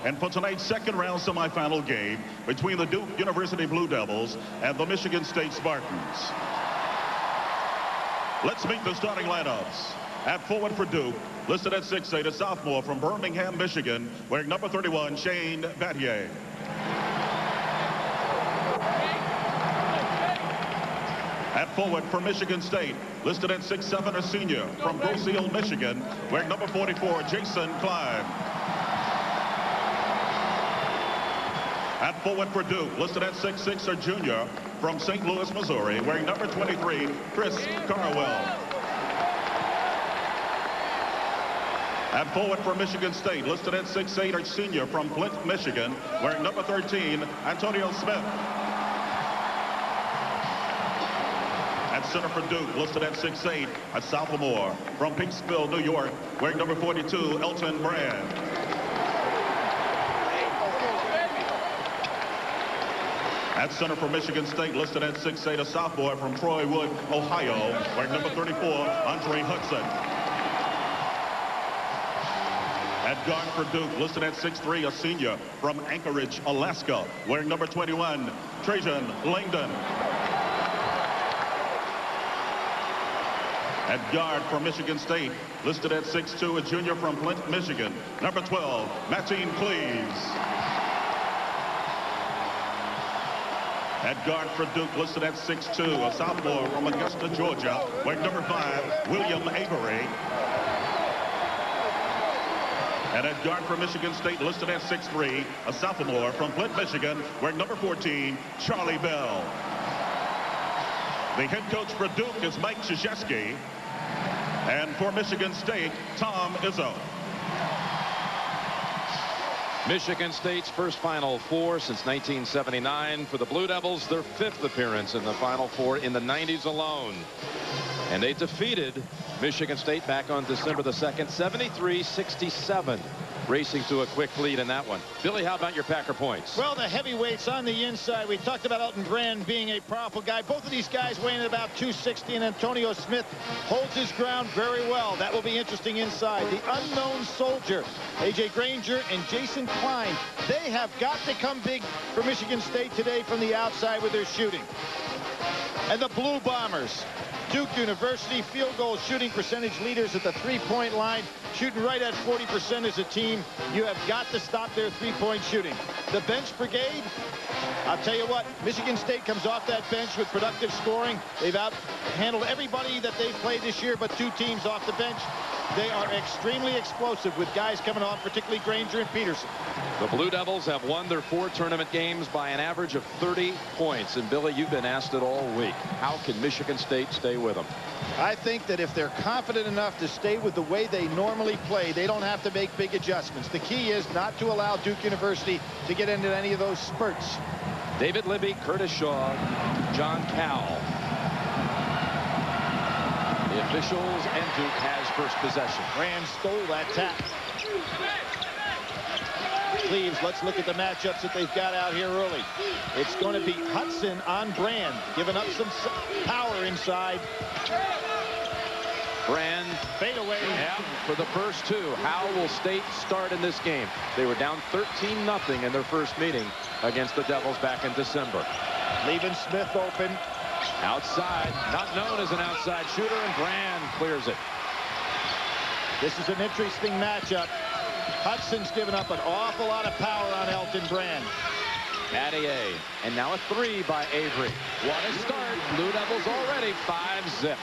And for tonight's second round semifinal game between the Duke University Blue Devils and the Michigan State Spartans. Let's meet the starting lineups. At forward for Duke, listed at 6'8", a sophomore from Birmingham, Michigan, wearing number 31, Shane Battier. At forward for Michigan State, listed at 6'7", a senior from Grosse Ile, Michigan, wearing number 44, Jason Klein. At forward for Duke, listed at 6'6", a junior from St. Louis, Missouri, wearing number 23, Chris Carwell. At forward for Michigan State, listed at 6'8", a senior from Flint, Michigan, wearing number 13, Antonio Smith. At center for Duke, listed at 6'8", a sophomore from Peaksville, New York, wearing number 42, Elton Brand. At center for Michigan State, listed at 6'8", a sophomore from Troy Wood, Ohio, wearing number 34, Andre Hudson. At guard for Duke, listed at 6'3", a senior from Anchorage, Alaska, wearing number 21, Trajan Langdon. At guard for Michigan State, listed at 6'2", a junior from Flint, Michigan, number 12, Mateen Cleaves. At guard for Duke, listed at 6'2", a sophomore from Augusta, Georgia, wearing number 5, William Avery. And at guard for Michigan State, listed at 6'3", a sophomore from Flint, Michigan, wearing number 14, Charlie Bell. The head coach for Duke is Mike Krzyzewski. And for Michigan State, Tom Izzo. Michigan State's first Final Four since 1979. For the Blue Devils, their 5th appearance in the Final Four in the 90s alone. And they defeated Michigan State back on December the 2nd, 73-67. Racing to a quick lead in that one. Billy, how about your Packer points? Well, the heavyweights on the inside. We talked about Elton Brand being a powerful guy. Both of these guys weighing at about 260, and Antonio Smith holds his ground very well. That will be interesting inside. The unknown soldier, A.J. Granger and Jason Klein. They have got to come big for Michigan State today from the outside with their shooting. And the Blue Bombers, Duke University field goal shooting percentage leaders at the three-point line, shooting right at 40% as a team. You have got to stop their three-point shooting. The bench brigade, I'll tell you what, Michigan State comes off that bench with productive scoring. They've out-handled everybody that they've played this year, but 2 teams off the bench. They are extremely explosive with guys coming off, particularly Granger and Peterson. The Blue Devils have won their 4 tournament games by an average of 30 points. And Billy, you've been asked it all week. How can Michigan State stay with them? I think that if they're confident enough to stay with the way they normally play, they don't have to make big adjustments. The key is not to allow Duke University to get into any of those spurts. David Libby, Curtis Shaw, John Cowell. The officials, and Duke has first possession. Brand stole that tap. Cleaves, let's look at the matchups that they've got out here early. It's going to be Hudson on Brand, giving up some power inside. Brand fade away. Yeah, for the first 2. How will State start in this game? They were down 13-0 in their first meeting against the Devils back in December. Leaving Smith open. Outside, not known as an outside shooter, and Brand clears it. This is an interesting matchup. Hudson's given up an awful lot of power on Elton Brand. Battier, and now a 3 by Avery. What a start. Blue Devils already 5-zip.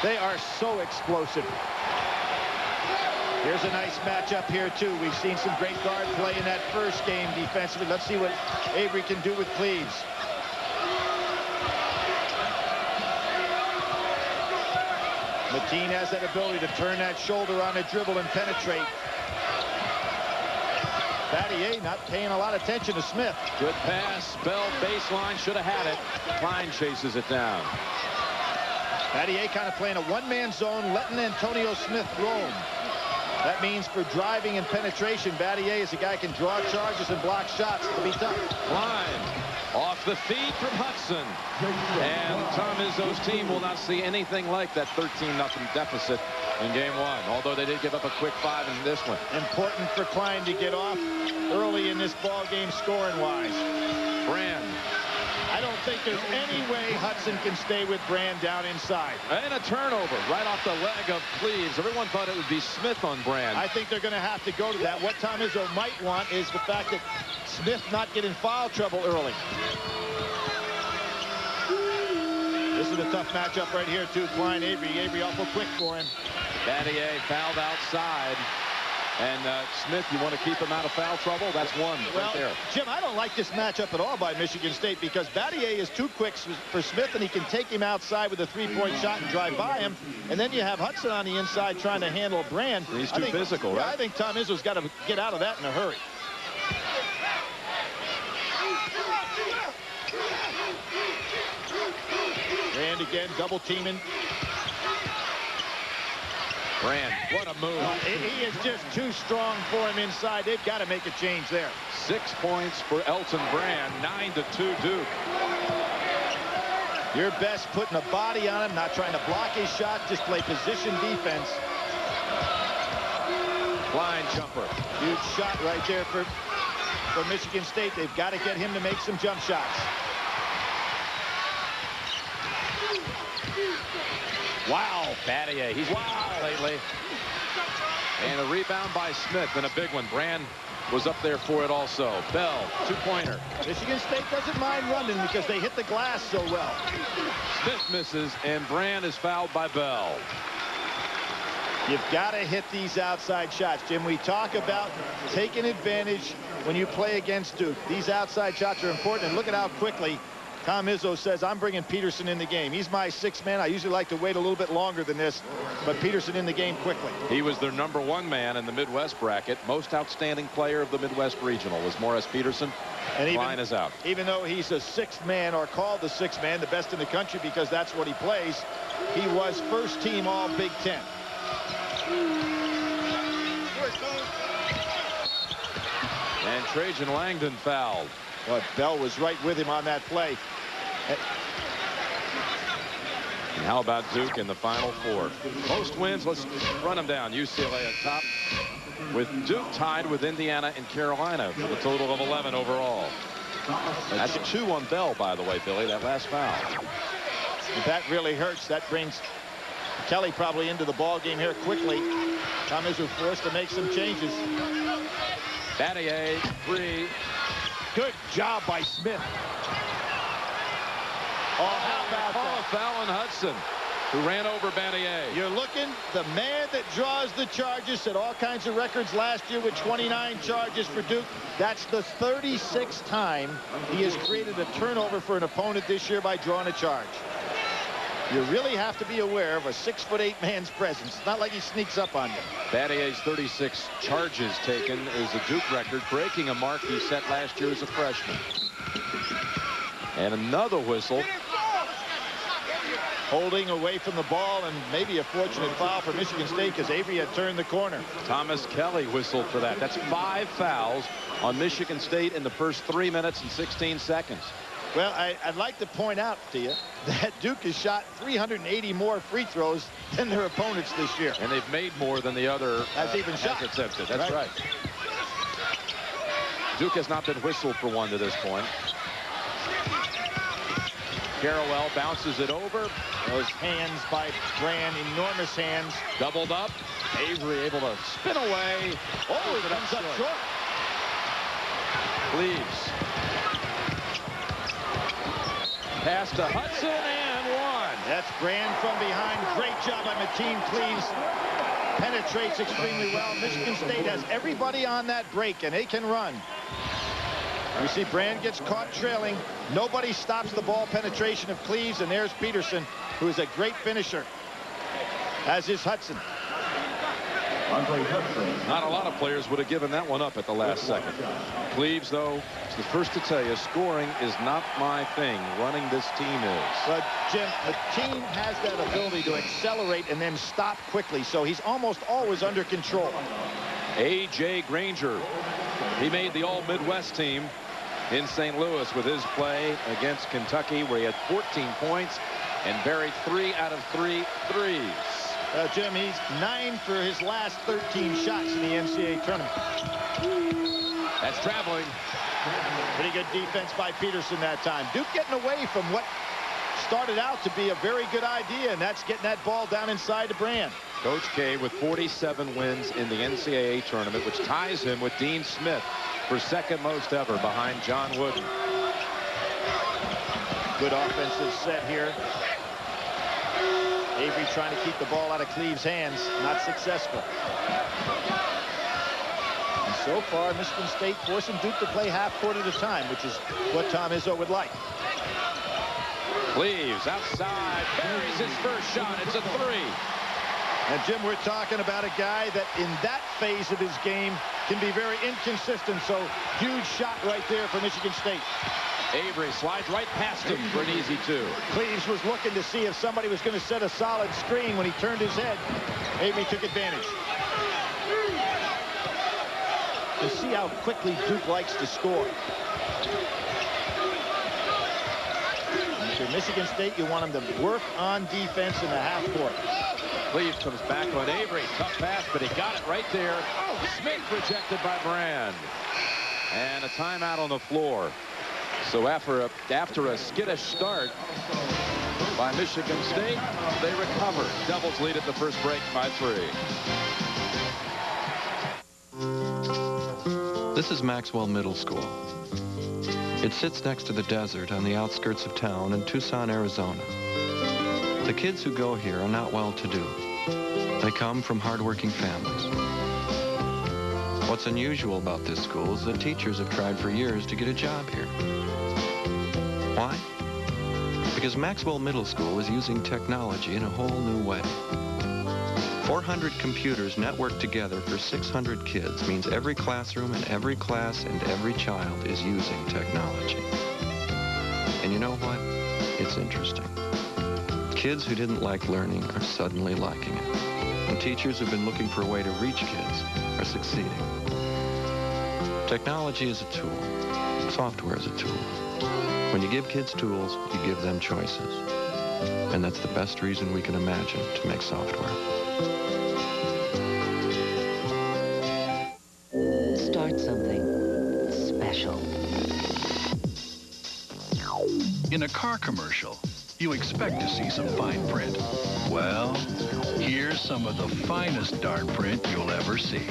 They are so explosive. Here's a nice matchup here, too. We've seen some great guard play in that first game defensively. Let's see what Avery can do with Cleaves. Mateen has that ability to turn that shoulder on a dribble and penetrate. Battier not paying a lot of attention to Smith. Good pass. Bell baseline, should have had it. Klein chases it down. Battier kind of playing a one-man zone, letting Antonio Smith roam. That means for driving and penetration, Battier is a guy who can draw charges and block shots. It'll be tough. Line off the feed from Hudson. And Tom Izzo's team will not see anything like that 13-0 deficit in game one, although they did give up a quick 5 in this one. Important for Klein to get off early in this ball game scoring-wise. Brand. I don't think there's any way Hudson can stay with Brand down inside. And a turnover right off the leg of Cleves. Everyone thought it would be Smith on Brand. I think they're going to have to go to that. What Tom Izzo might want is the fact that Smith not get in foul trouble early. This is a tough matchup right here, too. Klein, Avery. Avery awful quick for him. Battier fouled outside. And Smith, you want to keep him out of foul trouble? That's one right there. Jim, I don't like this matchup at all by Michigan State because Battier is too quick for Smith, and he can take him outside with a three-point shot and drive by him. And then you have Hudson on the inside trying to handle Brand. He's too physical, right? I think Tom Izzo's got to get out of that in a hurry. Brand again, double teaming. Brand, what a move. He is just too strong for him inside. They've got to make a change there. 6 points for Elton Brand, 9-2 Duke. Your best putting a body on him, not trying to block his shot, just play position defense. Line jumper. Huge shot right there for Michigan State. They've got to get him to make some jump shots. Wow. Battier, he's wild lately. And a rebound by Smith, and a big one. Brand was up there for it also. Bell, two-pointer. Michigan State doesn't mind running because they hit the glass so well. Smith misses, and Brand is fouled by Bell. You've got to hit these outside shots, Jim. We talk about taking advantage when you play against Duke. These outside shots are important, and look at how quickly Tom Izzo says, I'm bringing Peterson in the game. He's my sixth man. I usually like to wait a little bit longer than this, but Peterson in the game quickly. He was their #1 man in the Midwest bracket. Most outstanding player of the Midwest Regional was Morris Peterson. And Klein is out. Even though he's a sixth man, or called the sixth man, the best in the country because that's what he plays, he was first team all Big Ten. And Trajan Langdon fouled. But Bell was right with him on that play. And how about Duke in the Final Four? Most wins, let's run them down. UCLA on top, with Duke tied with Indiana and Carolina for the total of 11 overall. That's 2 on Bell, by the way, Billy, that last foul. That really hurts. That brings Kelly probably into the ball game here quickly. Tom Izzo forced to make some changes. Battier, 3. Good job by Smith. Oh, how about that? Foul on Hudson, who ran over Battier. You're looking, the man that draws the charges, set all kinds of records last year with 29 charges for Duke. That's the 36th time he has created a turnover for an opponent this year by drawing a charge. You really have to be aware of a 6'8" man's presence. It's not like he sneaks up on you. Battier's 36 charges taken is a Duke record, breaking a mark he set last year as a freshman. And another whistle. Holding away from the ball, and maybe a fortunate foul for Michigan State because Avery had turned the corner. Thomas Kelly whistled for that. That's 5 fouls on Michigan State in the first 3 minutes and 16 seconds. Well, I'd like to point out to you that Duke has shot 380 more free throws than their opponents this year. And they've made more than the other has even shot. Attempted. That's right. Duke has not been whistled for one to this point. Carrawell bounces it over. Those hands by Brand, enormous hands. Doubled up. Avery able to spin away. Oh, it comes up short. Cleves. Pass to Hudson, and 1. That's Brand from behind. Great job by Mateen Cleves. Penetrates extremely well. Michigan State has everybody on that break, and they can run. We see Brand gets caught trailing. Nobody stops the ball penetration of Cleves, and there's Peterson, who is a great finisher, as is Hudson. Not a lot of players would have given that one up at the last second. Cleves, though, is the first to tell you, scoring is not my thing. Running this team is. But, Jim, the team has that ability to accelerate and then stop quickly, so he's almost always under control. A.J. Granger. He made the All-Midwest team in St. Louis with his play against Kentucky, where he had 14 points and buried 3 out of 3 threes. Jim, he's 9 for his last 13 shots in the NCAA tournament. That's traveling. Pretty good defense by Peterson that time. Duke getting away from what started out to be a very good idea, and that's getting that ball down inside to Brand. Coach K with 47 wins in the NCAA tournament, which ties him with Dean Smith for second most ever behind John Wooden. Good offensive set here. Avery trying to keep the ball out of Cleves' hands. Not successful. And so far, Michigan State forcing Duke to play half court at a time, which is what Tom Izzo would like. Cleves outside, buries his first shot. It's a 3. And, Jim, we're talking about a guy that in that phase of his game can be very inconsistent. So, huge shot right there for Michigan State. Avery slides right past him for an easy 2. Cleves was looking to see if somebody was going to set a solid screen. When he turned his head, Avery took advantage. You see how quickly Duke likes to score. If you're Michigan State, you want them to work on defense in the half court. Cleves comes back on Avery. Tough pass, but he got it right there. Smith rejected by Brand. And a timeout on the floor. So after a skittish start by Michigan State, they recover. Devils lead at the first break by 3. This is Maxwell Middle School. It sits next to the desert on the outskirts of town in Tucson, Arizona. The kids who go here are not well-to-do. They come from hardworking families. What's unusual about this school is that teachers have tried for years to get a job here. Why? Because Maxwell Middle School is using technology in a whole new way. 400 computers networked together for 600 kids means every classroom and every class and every child is using technology. And you know what? It's interesting. Kids who didn't like learning are suddenly liking it. And teachers who've been looking for a way to reach kids are succeeding. Technology is a tool. Software is a tool. When you give kids tools, you give them choices. And that's the best reason we can imagine to make software. Start something special. In a car commercial, you expect to see some fine print. Well, here's some of the finest darn print you'll ever see.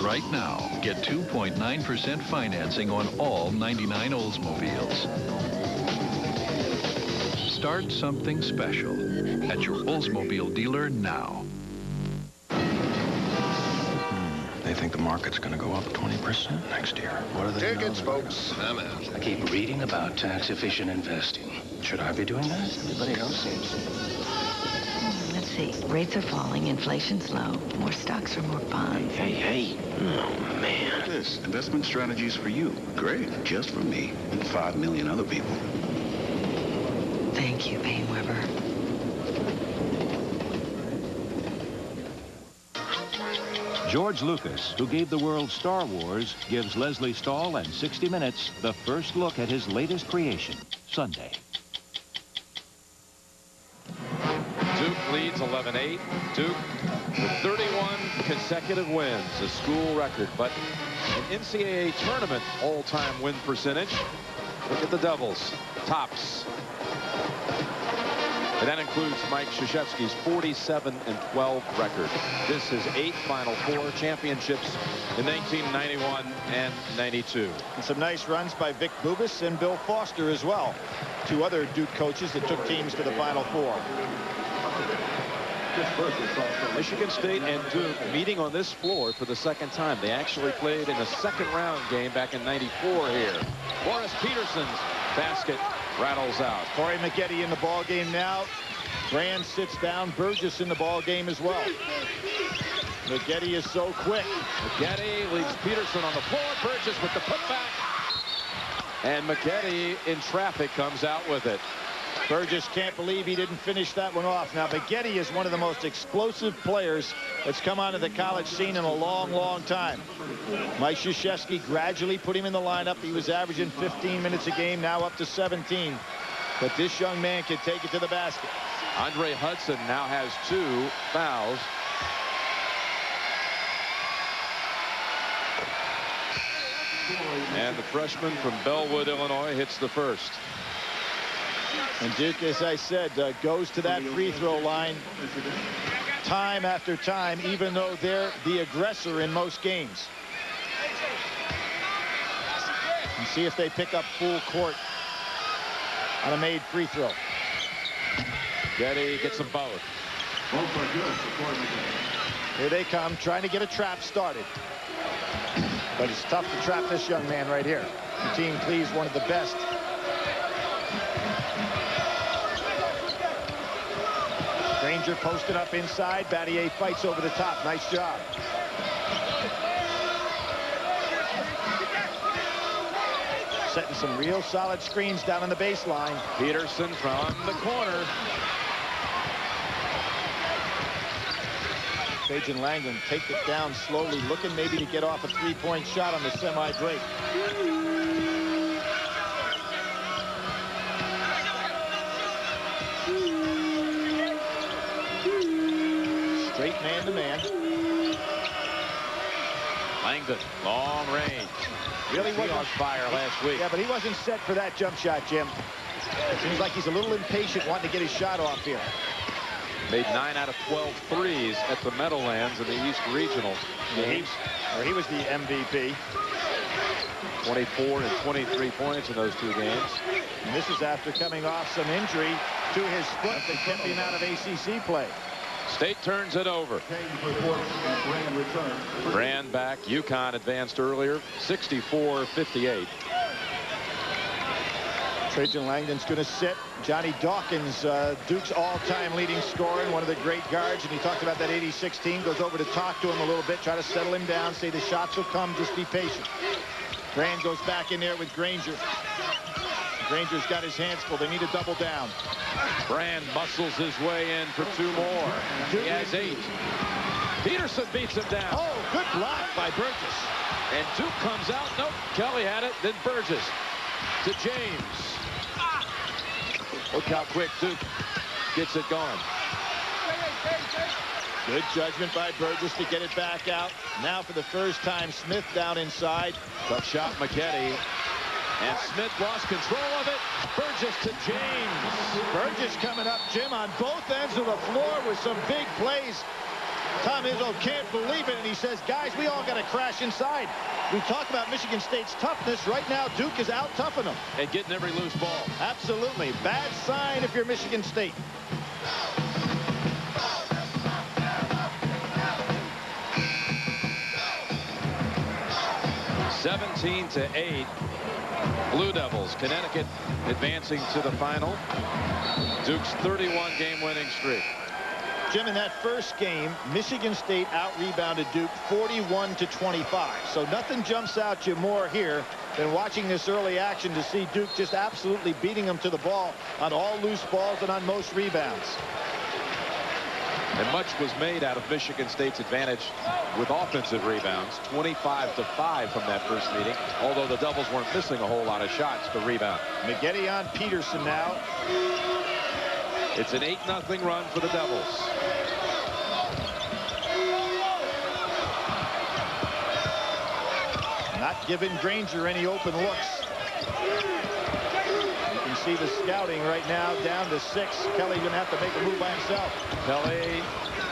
Right now, get 2.9% financing on all 99 Oldsmobiles. Start something special at your Oldsmobile dealer now. They think the market's going to go up 20% next year. What are they? Tickets, folks. I'm out. I keep reading about tax-efficient investing. Should I be doing that? Everybody else seems. Let's see. Rates are falling, inflation's low, more stocks or more bonds. Hey. Oh, man. This investment strategy is for you. Great. Just for me and 5 million other people. Thank you, Paine-Weber. George Lucas, who gave the world Star Wars, gives Leslie Stahl and 60 Minutes the first look at his latest creation, Sunday. Duke leads 11-8. Duke with 31 consecutive wins, a school record. But an NCAA tournament all-time win percentage. Look at the Devils. Tops. And that includes Mike Krzyzewski's 47-12 record. This is 8 Final Four championships in 1991 and 92. And some nice runs by Vic Bubas and Bill Foster as well. 2 other Duke coaches that took teams to the Final Four. Michigan State and Duke meeting on this floor for the second time. They actually played in a second-round game back in '94 here. Morris Peterson's basket rattles out. Corey McGetty in the ball game now. Brand sits down. Burgess in the ball game as well. McGetty is so quick. McGetty leaves Peterson on the floor. Burgess with the putback. And McGetty in traffic comes out with it. Burgess can't believe he didn't finish that one off. Now, McGetty is one of the most explosive players that's come onto the college scene in a long, long time. Mike Krzyzewski gradually put him in the lineup. He was averaging 15 minutes a game, now up to 17. But this young man can take it to the basket. Andre Hudson now has 2 fouls. And the freshman from Bellwood, Illinois, hits the first. And Duke, as I said, goes to that free throw line time after time, even though they're the aggressor in most games. And see if they pick up full court on a made free throw. Getty gets them both. Both are good. Here they come, trying to get a trap started. But it's tough to trap this young man right here. Team Cleve's one of the best. Granger posted up inside. Battier fights over the top. Nice job. Setting some real solid screens down on the baseline. Peterson from the corner. Trajan Langdon takes it down slowly, looking maybe to get off a three-point shot on the semi-break. Straight man-to-man. Langdon, long range. Really was on fire last week. Yeah, but he wasn't set for that jump shot, Jim. It seems like he's a little impatient wanting to get his shot off here. Made 9 out of 12 threes at the Meadowlands in the East Regional games. Where he was the MVP. 24 and 23 points in those 2 games. And this is after coming off some injury to his foot that kept him out of ACC play. State turns it over. Brand back. UConn advanced earlier. 64-58. Trajan Langdon's going to sit. Johnny Dawkins, Duke's all-time leading scorer and one of the great guards. And he talked about that 86 team. Goes over to talk to him a little bit, try to settle him down, say the shots will come, just be patient. Brand goes back in there with Granger. Granger's got his hands full. They need to double down. Brand muscles his way in for 2 more. He has 8. Peterson beats him down. Oh, good block by Burgess. And Duke comes out. Nope, Kelly had it. Then Burgess to James. Look how quick Duke gets it going. Good judgment by Burgess to get it back out. Now for the first time, Smith down inside. Tough shot, McGetty. And Smith lost control of it. Burgess to James. Burgess coming up, Jim, on both ends of the floor with some big plays. Tom Izzo can't believe it, and he says, guys, we all got to crash inside. We talk about Michigan State's toughness. Right now, Duke is out-toughing them. And getting every loose ball. Absolutely. Bad sign if you're Michigan State. (17-8). Blue Devils. Connecticut advancing to the final. Duke's 31 game-winning streak. Jim, in that first game, Michigan State out-rebounded Duke 41-25. So nothing jumps out you more here than watching this early action to see Duke just absolutely beating them to the ball on all loose balls and on most rebounds. And much was made out of Michigan State's advantage with offensive rebounds. 25-5 from that first meeting, although the Devils weren't missing a whole lot of shots to rebound. McGetty on Peterson now. It's an 8-0 run for the Devils. Not giving Granger any open looks. You can see the scouting right now down to 6. Kelly's going to have to make a move by himself. Kelly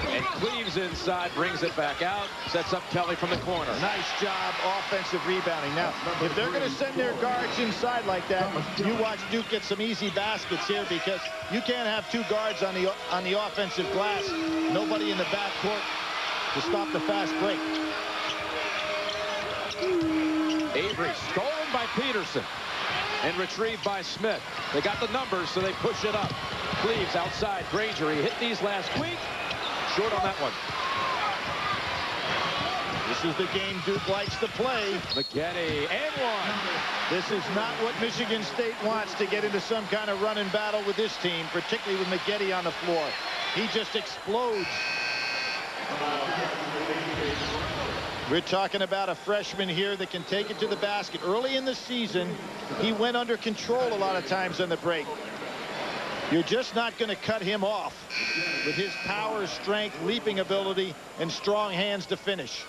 and Cleaves inside, brings it back out, sets up Kelly from the corner. Nice job offensive rebounding. Now, if they're going to send their guards inside like that, you watch Duke get some easy baskets here, because you can't have 2 guards on the offensive glass. Nobody in the backcourt to stop the fast break. Avery stolen by Peterson. and retrieved by Smith. They got the numbers, so they push it up. Cleaves outside. Granger, he hit these last week. Short on that one. This is the game Duke likes to play. McGetty, and one. This is not what Michigan State wants, to get into some kind of run and battle with this team, particularly with McGetty on the floor. He just explodes. We're talking about a freshman here that can take it to the basket. Early in the season, he went under control a lot of times on the break. You're just not going to cut him off with his power, strength, leaping ability, and strong hands to finish.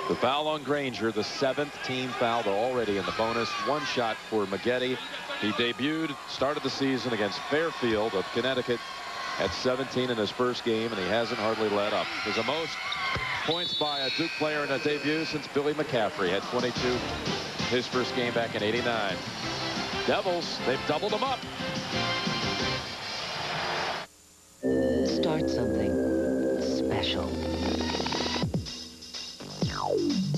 The foul on Granger, the 7th team foul. They're already in the bonus. One shot for McGetty. He debuted, started the season against Fairfield of Connecticut at 17 in his first game, and he hasn't hardly let up. There's the most points by a Duke player in a debut since Billy McCaffrey had 22 his first game back in '89. Devils, they've doubled them up. Start something special.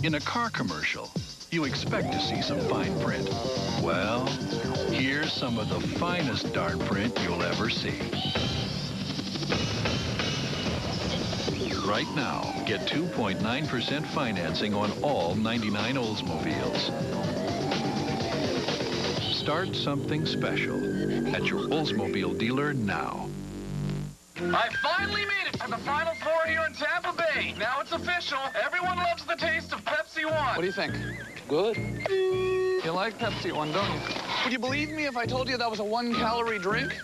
In a car commercial, you expect to see some fine print. Well, here's some of the finest dart print you'll ever see. Right now, get 2.9% financing on all 99 Oldsmobiles. Start something special at your Oldsmobile dealer now. I finally made it to the Final Four here in Tampa Bay. Now it's official. Everyone loves the taste of Pepsi One. What do you think? Good. You like Pepsi One, don't you? Would you believe me if I told you that was a 1-calorie drink?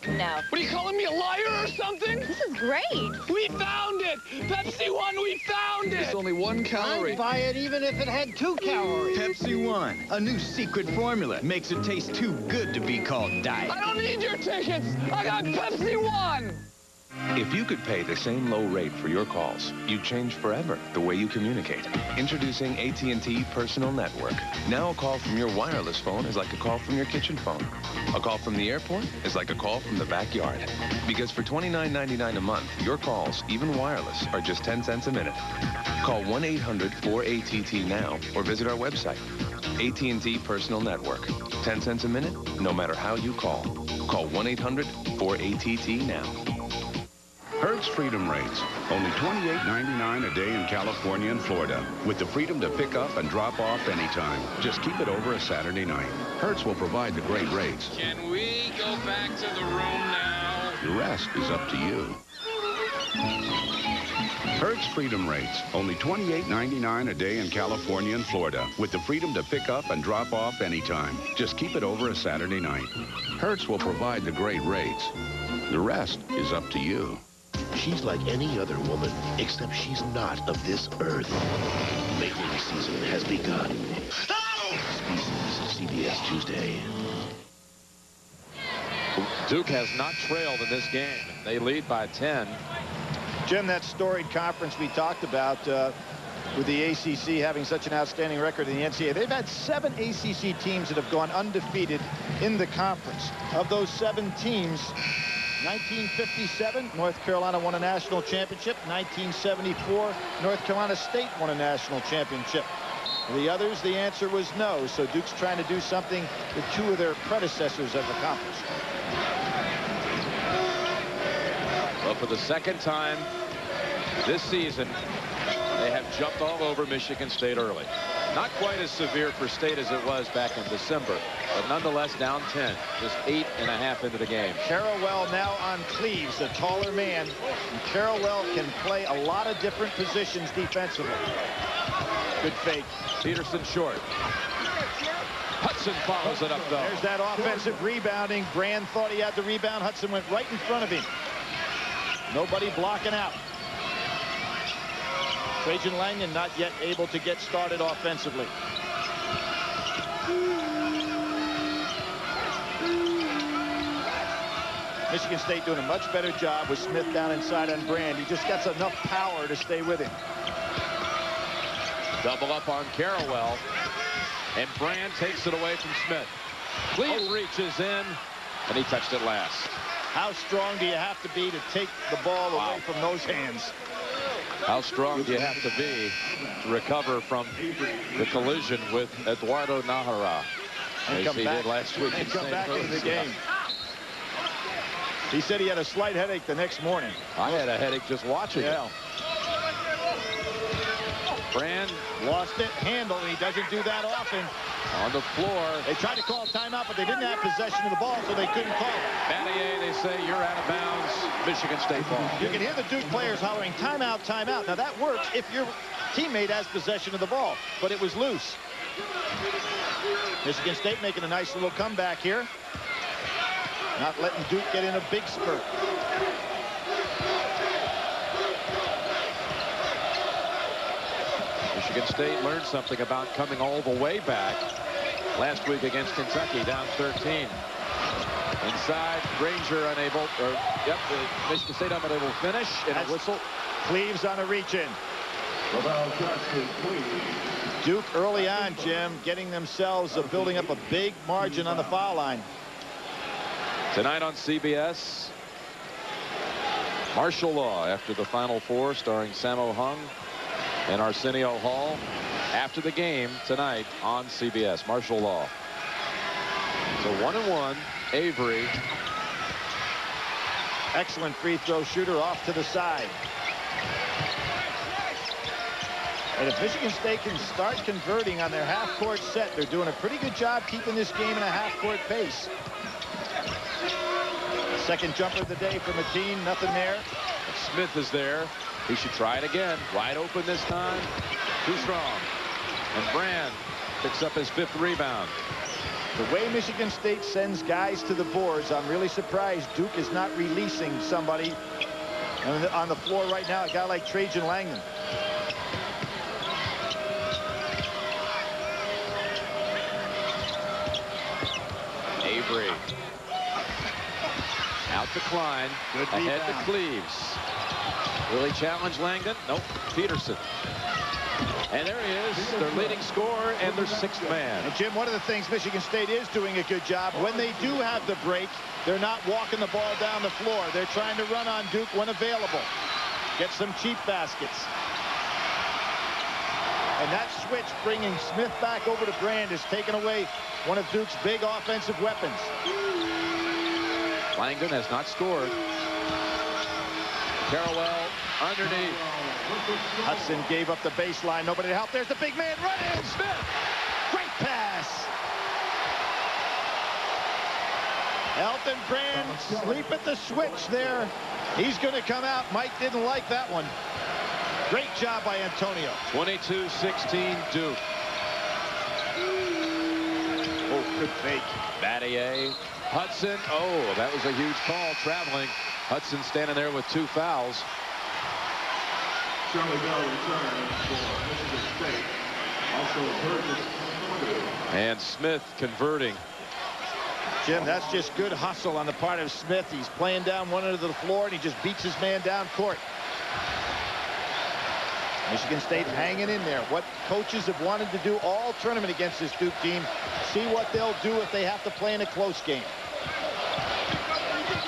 No. What, are you calling me a liar or something? This is great. We found it! Pepsi One, we found it! It's only 1 calorie. I'd buy it even if it had 2 calories. Pepsi One, a new secret formula. Makes it taste too good to be called diet. I don't need your tickets! I got Pepsi One! If you could pay the same low rate for your calls, you'd change forever the way you communicate. Introducing AT&T Personal Network. Now a call from your wireless phone is like a call from your kitchen phone. A call from the airport is like a call from the backyard. Because for $29.99 a month, your calls, even wireless, are just 10 cents a minute. Call 1-800-4ATT now or visit our website. AT&T Personal Network. 10 cents a minute, no matter how you call. Call 1-800-4ATT now. Hertz Freedom Rates. Only $28.99 a day in California and Florida, with the freedom to pick up and drop off anytime. Just keep it over a Saturday night. Hertz will provide the great rates. Can we go back to the room now? The rest is up to you. Hertz Freedom Rates. Only $28.99 a day in California and Florida, with the freedom to pick up and drop off anytime. Just keep it over a Saturday night. Hertz will provide the great rates. The rest is up to you. She's like any other woman, except she's not of this earth. Mating season has begun. Species, CBS Tuesday. Duke has not trailed in this game. They lead by 10. Jim, that storied conference we talked about with the ACC having such an outstanding record in the NCAA. They've had 7 ACC teams that have gone undefeated in the conference. Of those 7 teams, 1957, North Carolina won a national championship. 1974, North Carolina State won a national championship. The others, the answer was no. So Duke's trying to do something that 2 of their predecessors have accomplished. Well, for the second time this season, they have jumped all over Michigan State early. Not quite as severe for State as it was back in December, but nonetheless down 10, just 8.5 into the game. Carrawell now on Cleaves, a taller man. And Carrawell can play a lot of different positions defensively. Good fake. Peterson short. Hudson follows it up, though. There's that offensive rebounding. Brand thought he had the rebound. Hudson went right in front of him. Nobody blocking out. Trajan Langdon not yet able to get started offensively. Michigan State doing a much better job with Smith down inside on Brand. He just gets enough power to stay with him. Double up on Carrawell. And Brand takes it away from Smith. Cleaves reaches in, and he touched it last. How strong do you have to be to take the ball away from those hands? How strong do you have to be to recover from the collision with Eduardo Nahara? And as he did last week. And come back into the game. He said he had a slight headache the next morning. I had a headache just watching it. Brand lost it, handle. He doesn't do that often. On the floor. They tried to call timeout, but they didn't have possession of the ball, so they couldn't call it. Battier, they say you're out of bounds. Michigan State ball. You can hear the Duke players hollering timeout, timeout. Now that works if your teammate has possession of the ball, but it was loose. Michigan State making a nice little comeback here. Not letting Duke get in a big spurt. Michigan State learned something about coming all the way back last week against Kentucky, down 13. Inside, Granger unable, Michigan State unable to finish, and a whistle. Cleaves on a reach-in. Duke early on, Jim, getting themselves building up a big margin on the foul line. Tonight on CBS, Martial Law after the Final Four, starring Sammo Hung and Arsenio Hall. After the game tonight on CBS, Martial Law. So 1-1, Avery. Excellent free throw shooter off to the side. And if Michigan State can start converting on their half-court set, they're doing a pretty good job keeping this game in a half-court pace. Second jumper of the day for Mateen, nothing there. If Smith is there, he should try it again. Wide open this time. Too strong. And Brand picks up his 5th rebound. The way Michigan State sends guys to the boards, I'm really surprised Duke is not releasing somebody on the floor right now, a guy like Trajan Langdon. Avery. Out to Klein. Good ahead rebound. to Cleaves. Will he challenge Langdon? Nope. Peterson. And there he is, their leading scorer and their 6th man. And Jim, one of the things Michigan State is doing a good job, when they do have the break, they're not walking the ball down the floor. They're trying to run on Duke when available. Get some cheap baskets. And that switch bringing Smith back over to Brand has taken away one of Duke's big offensive weapons. Langdon has not scored. Carrawell underneath. Hudson gave up the baseline. Nobody to help. There's the big man running. Smith. Great pass. Elton Brand sleep at the switch there. He's going to come out. Mike didn't like that one. Great job by Antonio. 22-16 Duke. Oh, good fake. Battier. Hudson. Oh, that was a huge call traveling. Hudson standing there with 2 fouls. And Smith converting. Jim, that's just good hustle on the part of Smith. He's playing down one end of the floor, and he just beats his man down court. Michigan State hanging in there. What coaches have wanted to do all tournament against this Duke team. See what they'll do if they have to play in a close game.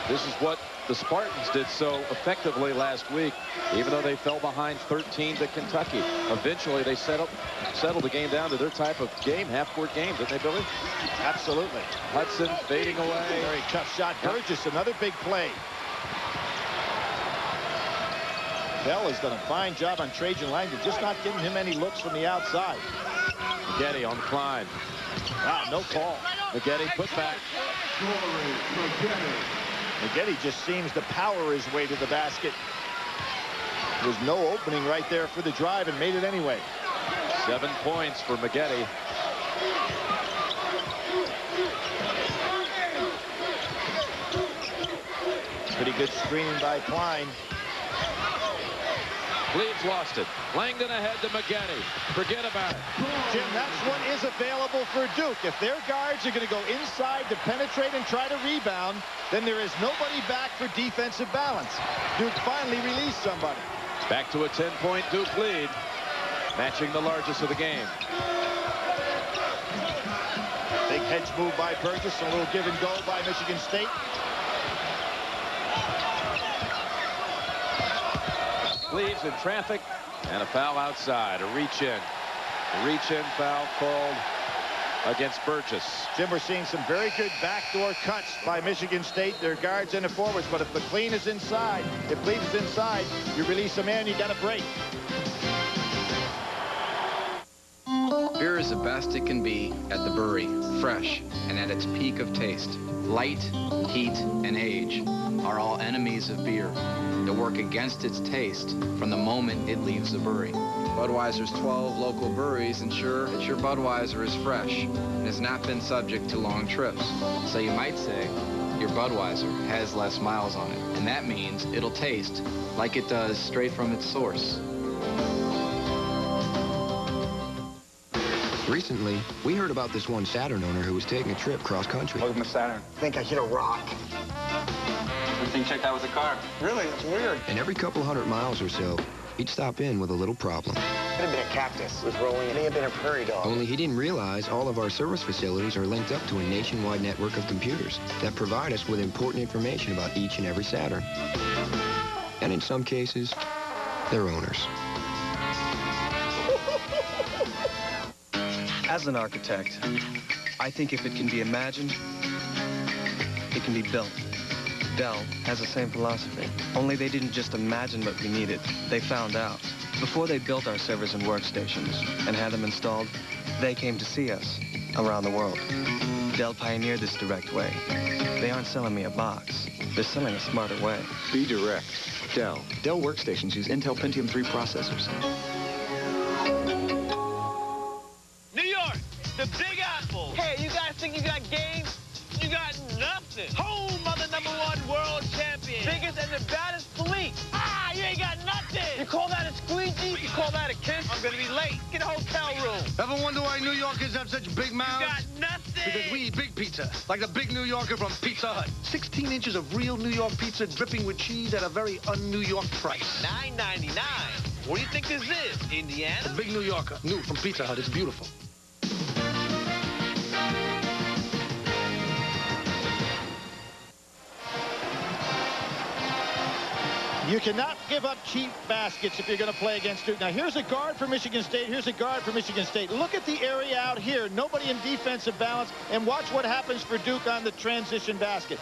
This is what the Spartans did so effectively last week, even though they fell behind 13 to Kentucky. Eventually, they settled the game down to their type of game, half-court game, didn't they, Billy? Absolutely. Hudson fading away. Very tough shot. Burgess, another big play. Bell has done a fine job on Trajan Langdon, just not giving him any looks from the outside. Maggette on Klein. Wow, no call. Maggette put back. Maggette just seems to power his way to the basket. There was no opening right there for the drive and made it anyway. 7 points for Maggette. Pretty good screening by Klein. Cleaves lost it. Langdon ahead to Maggette. Forget about it. Jim, that's what is available for Duke. If their guards are going to go inside to penetrate and try to rebound, then there is nobody back for defensive balance. Duke finally released somebody. Back to a 10-point Duke lead, matching the largest of the game. Big hedge move by Burgess, a little give and go by Michigan State. Cleaves in traffic, and a foul outside. A reach in foul called against Burgess. Jim, we're seeing some very good backdoor cuts by Michigan State, their guards and the forwards. But if McLean is inside, you release a man, you got a break. Beer is the best it can be at the brewery, fresh and at its peak of taste. Light, heat, and age are all enemies of beer that work against its taste from the moment it leaves the brewery. Budweiser's 12 local breweries ensure that your Budweiser is fresh and has not been subject to long trips. So you might say your Budweiser has less miles on it, and that means it'll taste like it does straight from its source. Recently, we heard about this one Saturn owner who was taking a trip cross-country. Welcome to Saturn. I think I hit a rock. Good thing checked out with the car. Really? That's weird. And every couple hundred miles or so, he'd stop in with a little problem. Could have been a cactus. It was rolling. It may have been a prairie dog. Only he didn't realize all of our service facilities are linked up to a nationwide network of computers that provide us with important information about each and every Saturn. And in some cases, their owners. As an architect, I think if it can be imagined, it can be built. Dell has the same philosophy, only they didn't just imagine what we needed, they found out. Before they built our servers and workstations and had them installed, they came to see us around the world. Dell pioneered this direct way. They aren't selling me a box, they're selling a smarter way. Be direct. Dell. Dell workstations use Intel Pentium 3 processors. New York, the Big Apple. Hey, you guys think you got game? You got nothing. Home of the #1 world champion. Biggest and the baddest police. Ah, you ain't got nothing. You call that a squeegee? You call that a kiss? I'm gonna be late. Get a hotel room. Ever wonder why New Yorkers have such big mouths? You got nothing. Because we eat big pizza, like the big New Yorker from Pizza Hut. 16 inches of real New York pizza dripping with cheese at a very un-New York price. $9.99. What do you think this is, Indiana? The big New Yorker, new from Pizza Hut. It's beautiful. You cannot give up cheap baskets if you're going to play against Duke. Now, here's a guard for Michigan State. Here's a guard for Michigan State. Look at the area out here. Nobody in defensive balance. And watch what happens for Duke on the transition basket.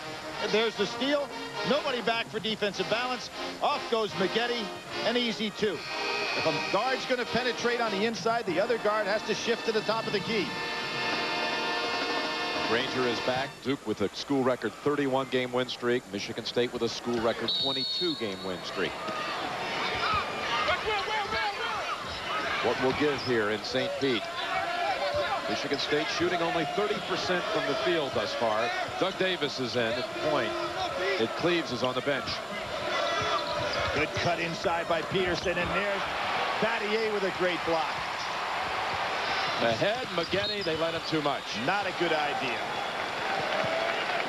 There's the steal. Nobody back for defensive balance. Off goes Maggette. An easy two. If a guard's going to penetrate on the inside, the other guard has to shift to the top of the key. Granger is back. Duke with a school record 31-game win streak. Michigan State with a school record 22-game win streak. What will give here in St. Pete? Michigan State shooting only 30% from the field thus far. Doug Davis is in at the point. Ed Cleaves is on the bench. Good cut inside by Peterson, and there's Battier with a great block. Ahead, Maggette, they let him too much. Not a good idea.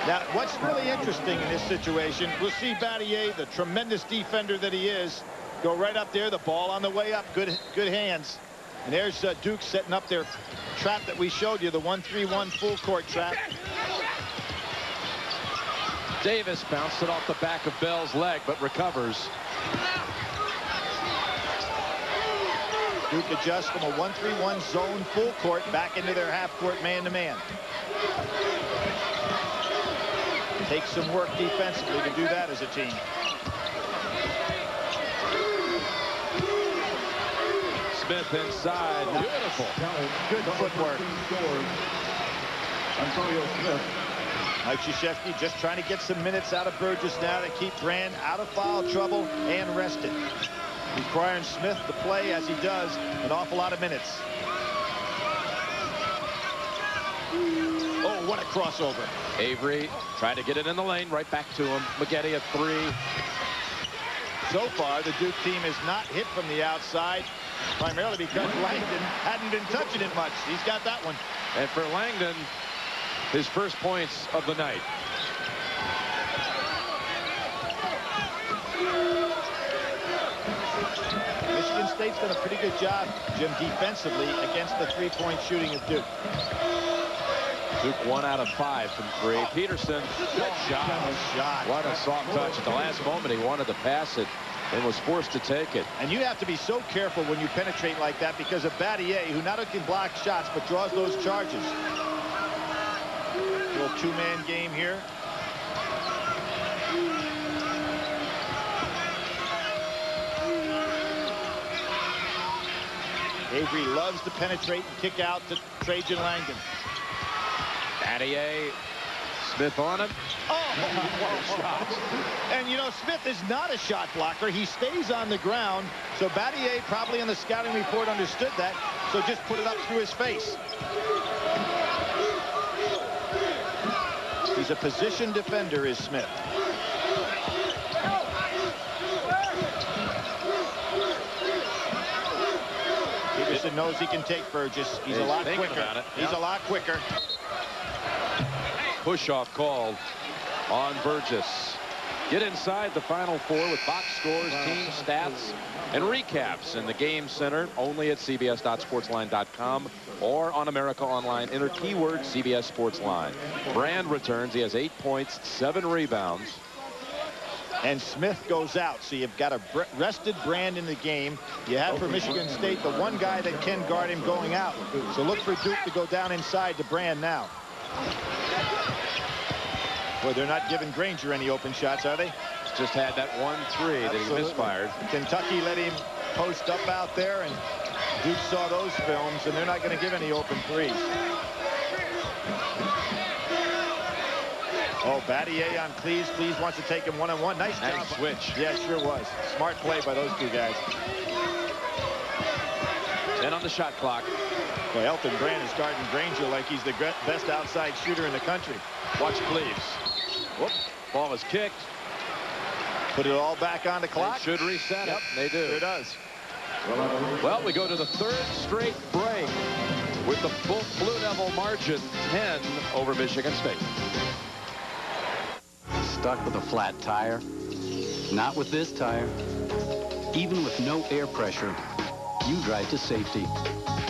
Now, what's really interesting in this situation, we'll see Battier, the tremendous defender that he is, go right up there, the ball on the way up, good hands. And there's Duke setting up their trap that we showed you, the 1-3-1 full court trap. Davis bounced it off the back of Bell's leg, but recovers. Duke adjusts from a 1-3-1 zone full court back into their half-court man-to-man. Takes some work defensively to do that as a team. Smith inside. Beautiful. Good footwork. Antonio Smith. Mike Krzyzewski just trying to get some minutes out of Burgess now to keep Brand out of foul trouble and rested. Requiring Smith to play, as he does, an awful lot of minutes. Oh, what a crossover. Avery trying to get it in the lane, right back to him. Maggette at three. So far, the Duke team has not hit from the outside, primarily because Langdon hadn't been touching it much. He's got that one. And for Langdon, his first points of the night. Michigan State's done a pretty good job, Jim, defensively against the three-point shooting of Duke. Duke 1 out of 5 from 3. Peterson, good shot. What a What a soft touch. At the last moment, he wanted to pass it and was forced to take it. And you have to be so careful when you penetrate like that because of Battier, who not only can block shots but draws those charges. Little two-man game here. Avery loves to penetrate and kick out to Trajan Langdon. Battier, Smith on him. Oh, what a shot. And, you know, Smith is not a shot blocker. He stays on the ground. So Battier probably in the scouting report understood that. So just put it up through his face. He's a position defender, is Smith. Peterson knows he can take Burgess. He's a lot quicker. He's a lot quicker. Push-off called on Burgess. Get inside the Final Four with box scores, team stats, and recaps in the Game Center, only at cbs.sportsline.com or on America Online. Enter keyword CBS Sports Line. Brand returns. He has 8 points, 7 rebounds. And Smith goes out. So you've got a rested Brand in the game. You have for Michigan State the one guy that can guard him going out. So look for Duke to go down inside to Brand now. Well, they're not giving Granger any open shots, are they? He's just had that 1-3 that he misfired. Kentucky let him post up out there, and Duke saw those films, and they're not going to give any open threes. Oh, Battier on Cleese. Cleese wants to take him one-on-one. Nice job. Switch. Yeah, sure was. Smart play by those two guys. 10 on the shot clock. Well, Elton Brand is guarding Granger like he's the best outside shooter in the country. Watch Cleves. Whoop. Ball is kicked. Put it all back on the clock. They should reset it. They do. Sure does. Well, we go to the third straight break with the Blue Devil margin 10 over Michigan State. Stuck with a flat tire? Not with this tire. Even with no air pressure, you drive to safety.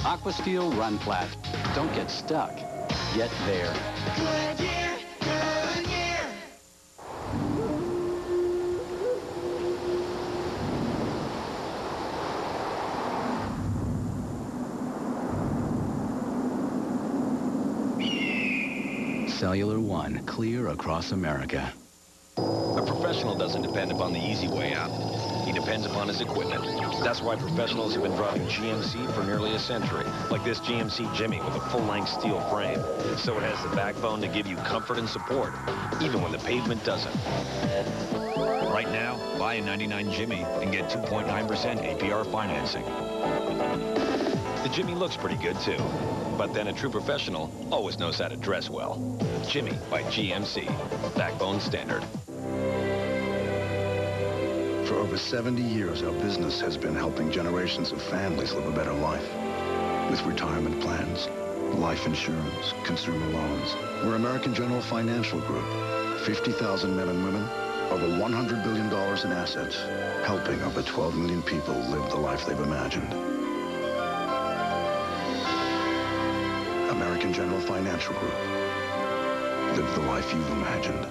Aquasteel Run Flat. Don't get stuck. Get there. Good year, good year. Cellular One, clear across America. A professional doesn't depend upon the easy way out. He depends upon his equipment. That's why professionals have been driving GMC for nearly a century. Like this GMC Jimmy with a full-length steel frame. So it has the backbone to give you comfort and support, even when the pavement doesn't. Right now, buy a 99 Jimmy and get 2.9% APR financing. The Jimmy looks pretty good, too. But then a true professional always knows how to dress well. Jimmy by GMC. Backbone standard. For over 70 years, our business has been helping generations of families live a better life. With retirement plans, life insurance, consumer loans. We're American General Financial Group. 50,000 men and women, over $100 billion in assets, helping over 12 million people live the life they've imagined. American General Financial Group. Live the life you've imagined.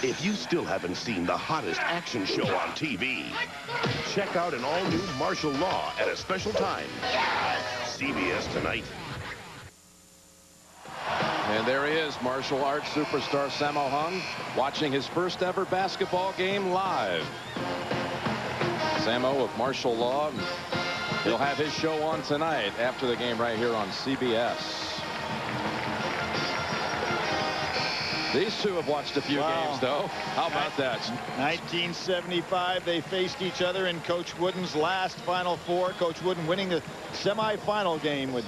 If you still haven't seen the hottest action show on TV, check out an all-new martial law at a special time. CBS Tonight. And there he is, martial arts superstar Sammo Hung, watching his first ever basketball game live. Sammo of martial law. He'll have his show on tonight after the game right here on CBS. These two have watched a few games, though. How about that? 1975, they faced each other in Coach Wooden's last Final Four. Coach Wooden winning the semifinal game with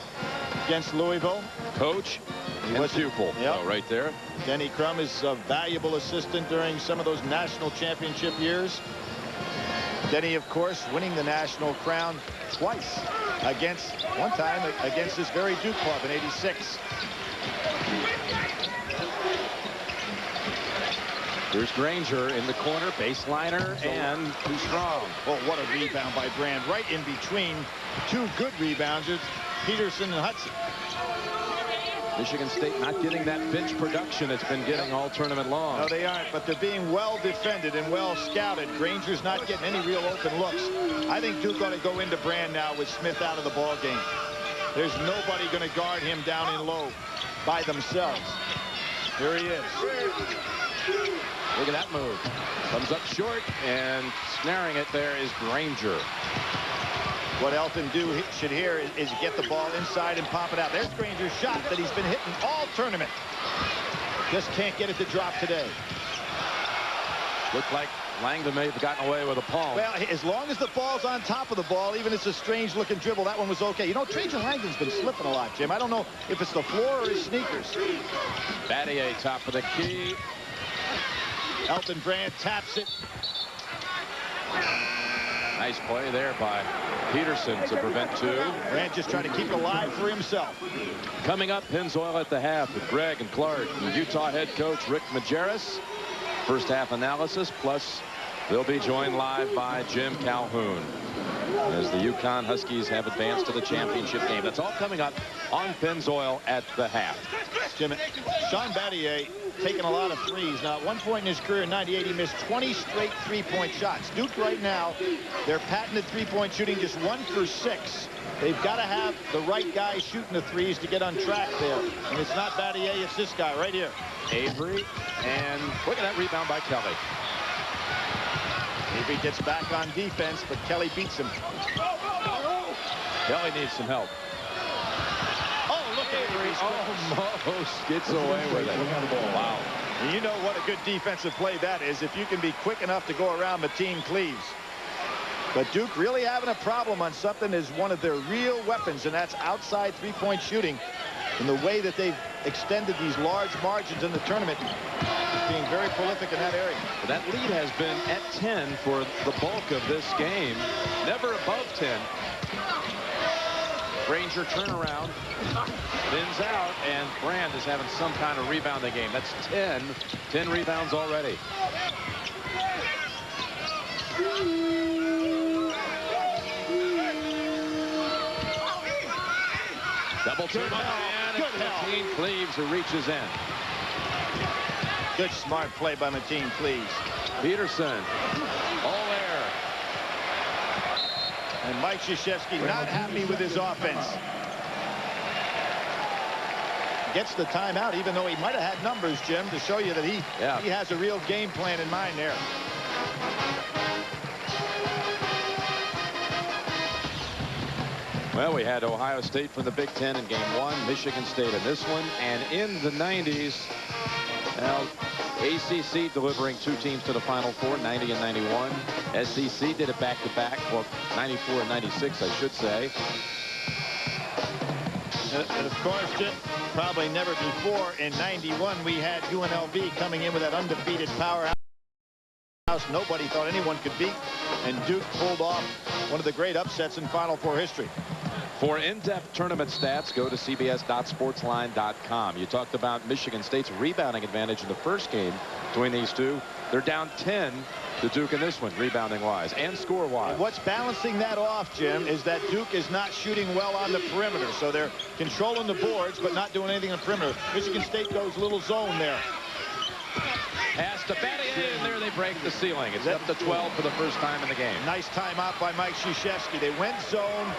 against Louisville. Coach and pupil. Yep. Oh, right there. Denny Crum is a valuable assistant during some of those national championship years. Denny, of course, winning the national crown twice one time against this very Duke club in '86. Here's Granger in the corner, baseliner, and too strong. Oh, what a rebound by Brand, right in between two good rebounders, Peterson and Hudson. Michigan State not getting that bench production it's been getting all tournament long. No, they aren't, but they're being well defended and well scouted. Granger's not getting any real open looks. I think Duke ought to go into Brand now with Smith out of the ball game. There's nobody going to guard him down in low by themselves. Here he is. Look at that move. Comes up short, and snaring it there is Granger. What Elton should hear is get the ball inside and pop it out. There's Granger's shot that he's been hitting all tournament. Just can't get it to drop today. Looked like Langdon may have gotten away with a palm. Well, as long as the ball's on top of the ball, even if it's a strange-looking dribble, that one was okay. You know, Trajan Langdon's been slipping a lot, Jim. I don't know if it's the floor or his sneakers. Battier, top of the key. Elton Brand taps it. Nice play there by Peterson to prevent two. Brand just trying to keep it alive for himself. Coming up, Pennzoil at the half with Greg and Clark and Utah head coach Rick Majerus. First half analysis, plus they'll be joined live by Jim Calhoun as the UConn Huskies have advanced to the championship game. That's all coming up on Pennzoil at the half. Jim, Sean Battier taking a lot of threes. Now, at one point in his career in '98, he missed 20 straight three-point shots. Duke right now, their patented three-point shooting just 1 for 6. They've got to have the right guy shooting the threes to get on track there. And it's not Battier, it's this guy right here. Avery, and look at that rebound by Kelly. Avery gets back on defense, but Kelly beats him. Kelly needs some help. Oh, look at Avery. Almost gets away with it. Wow. And you know what a good defensive play that is if you can be quick enough to go around Mateen Cleaves. But Duke really having a problem on something is one of their real weapons, and that's outside three-point shooting. And the way that they've extended these large margins in the tournament, being very prolific in that area. That lead has been at 10 for the bulk of this game. Never above 10. Granger turnaround, spins out, and Brand is having some kind of rebounding game. That's 10 rebounds already. Double turn and it's Mateen Cleaves who reaches in. Good smart play by Mateen Cleaves. Peterson, all there. And Mike Krzyzewski not happy with his offense. Gets the timeout, even though he might have had numbers, Jim, to show you that he has a real game plan in mind there. Well, we had Ohio State from the Big Ten in game 1, Michigan State in this one, and in the 90s, well, ACC delivering 2 teams to the Final Four, 90 and 91. SEC did it back-to-back, well, 94 and 96, I should say. And of course, Jim, probably never before in 91, we had UNLV coming in with that undefeated powerhouse nobody thought anyone could beat, and Duke pulled off one of the great upsets in Final Four history. For in-depth tournament stats, go to cbs.sportsline.com. You talked about Michigan State's rebounding advantage in the first game between these two. They're down 10 to Duke in this one, rebounding-wise and score-wise. And what's balancing that off, Jim, is that Duke is not shooting well on the perimeter. So they're controlling the boards, but not doing anything on the perimeter. Michigan State goes a little zone there. Pass to Battier, and there they break the ceiling. It's up to 12 for the first time in the game. Nice timeout by Mike Krzyzewski. They went zone.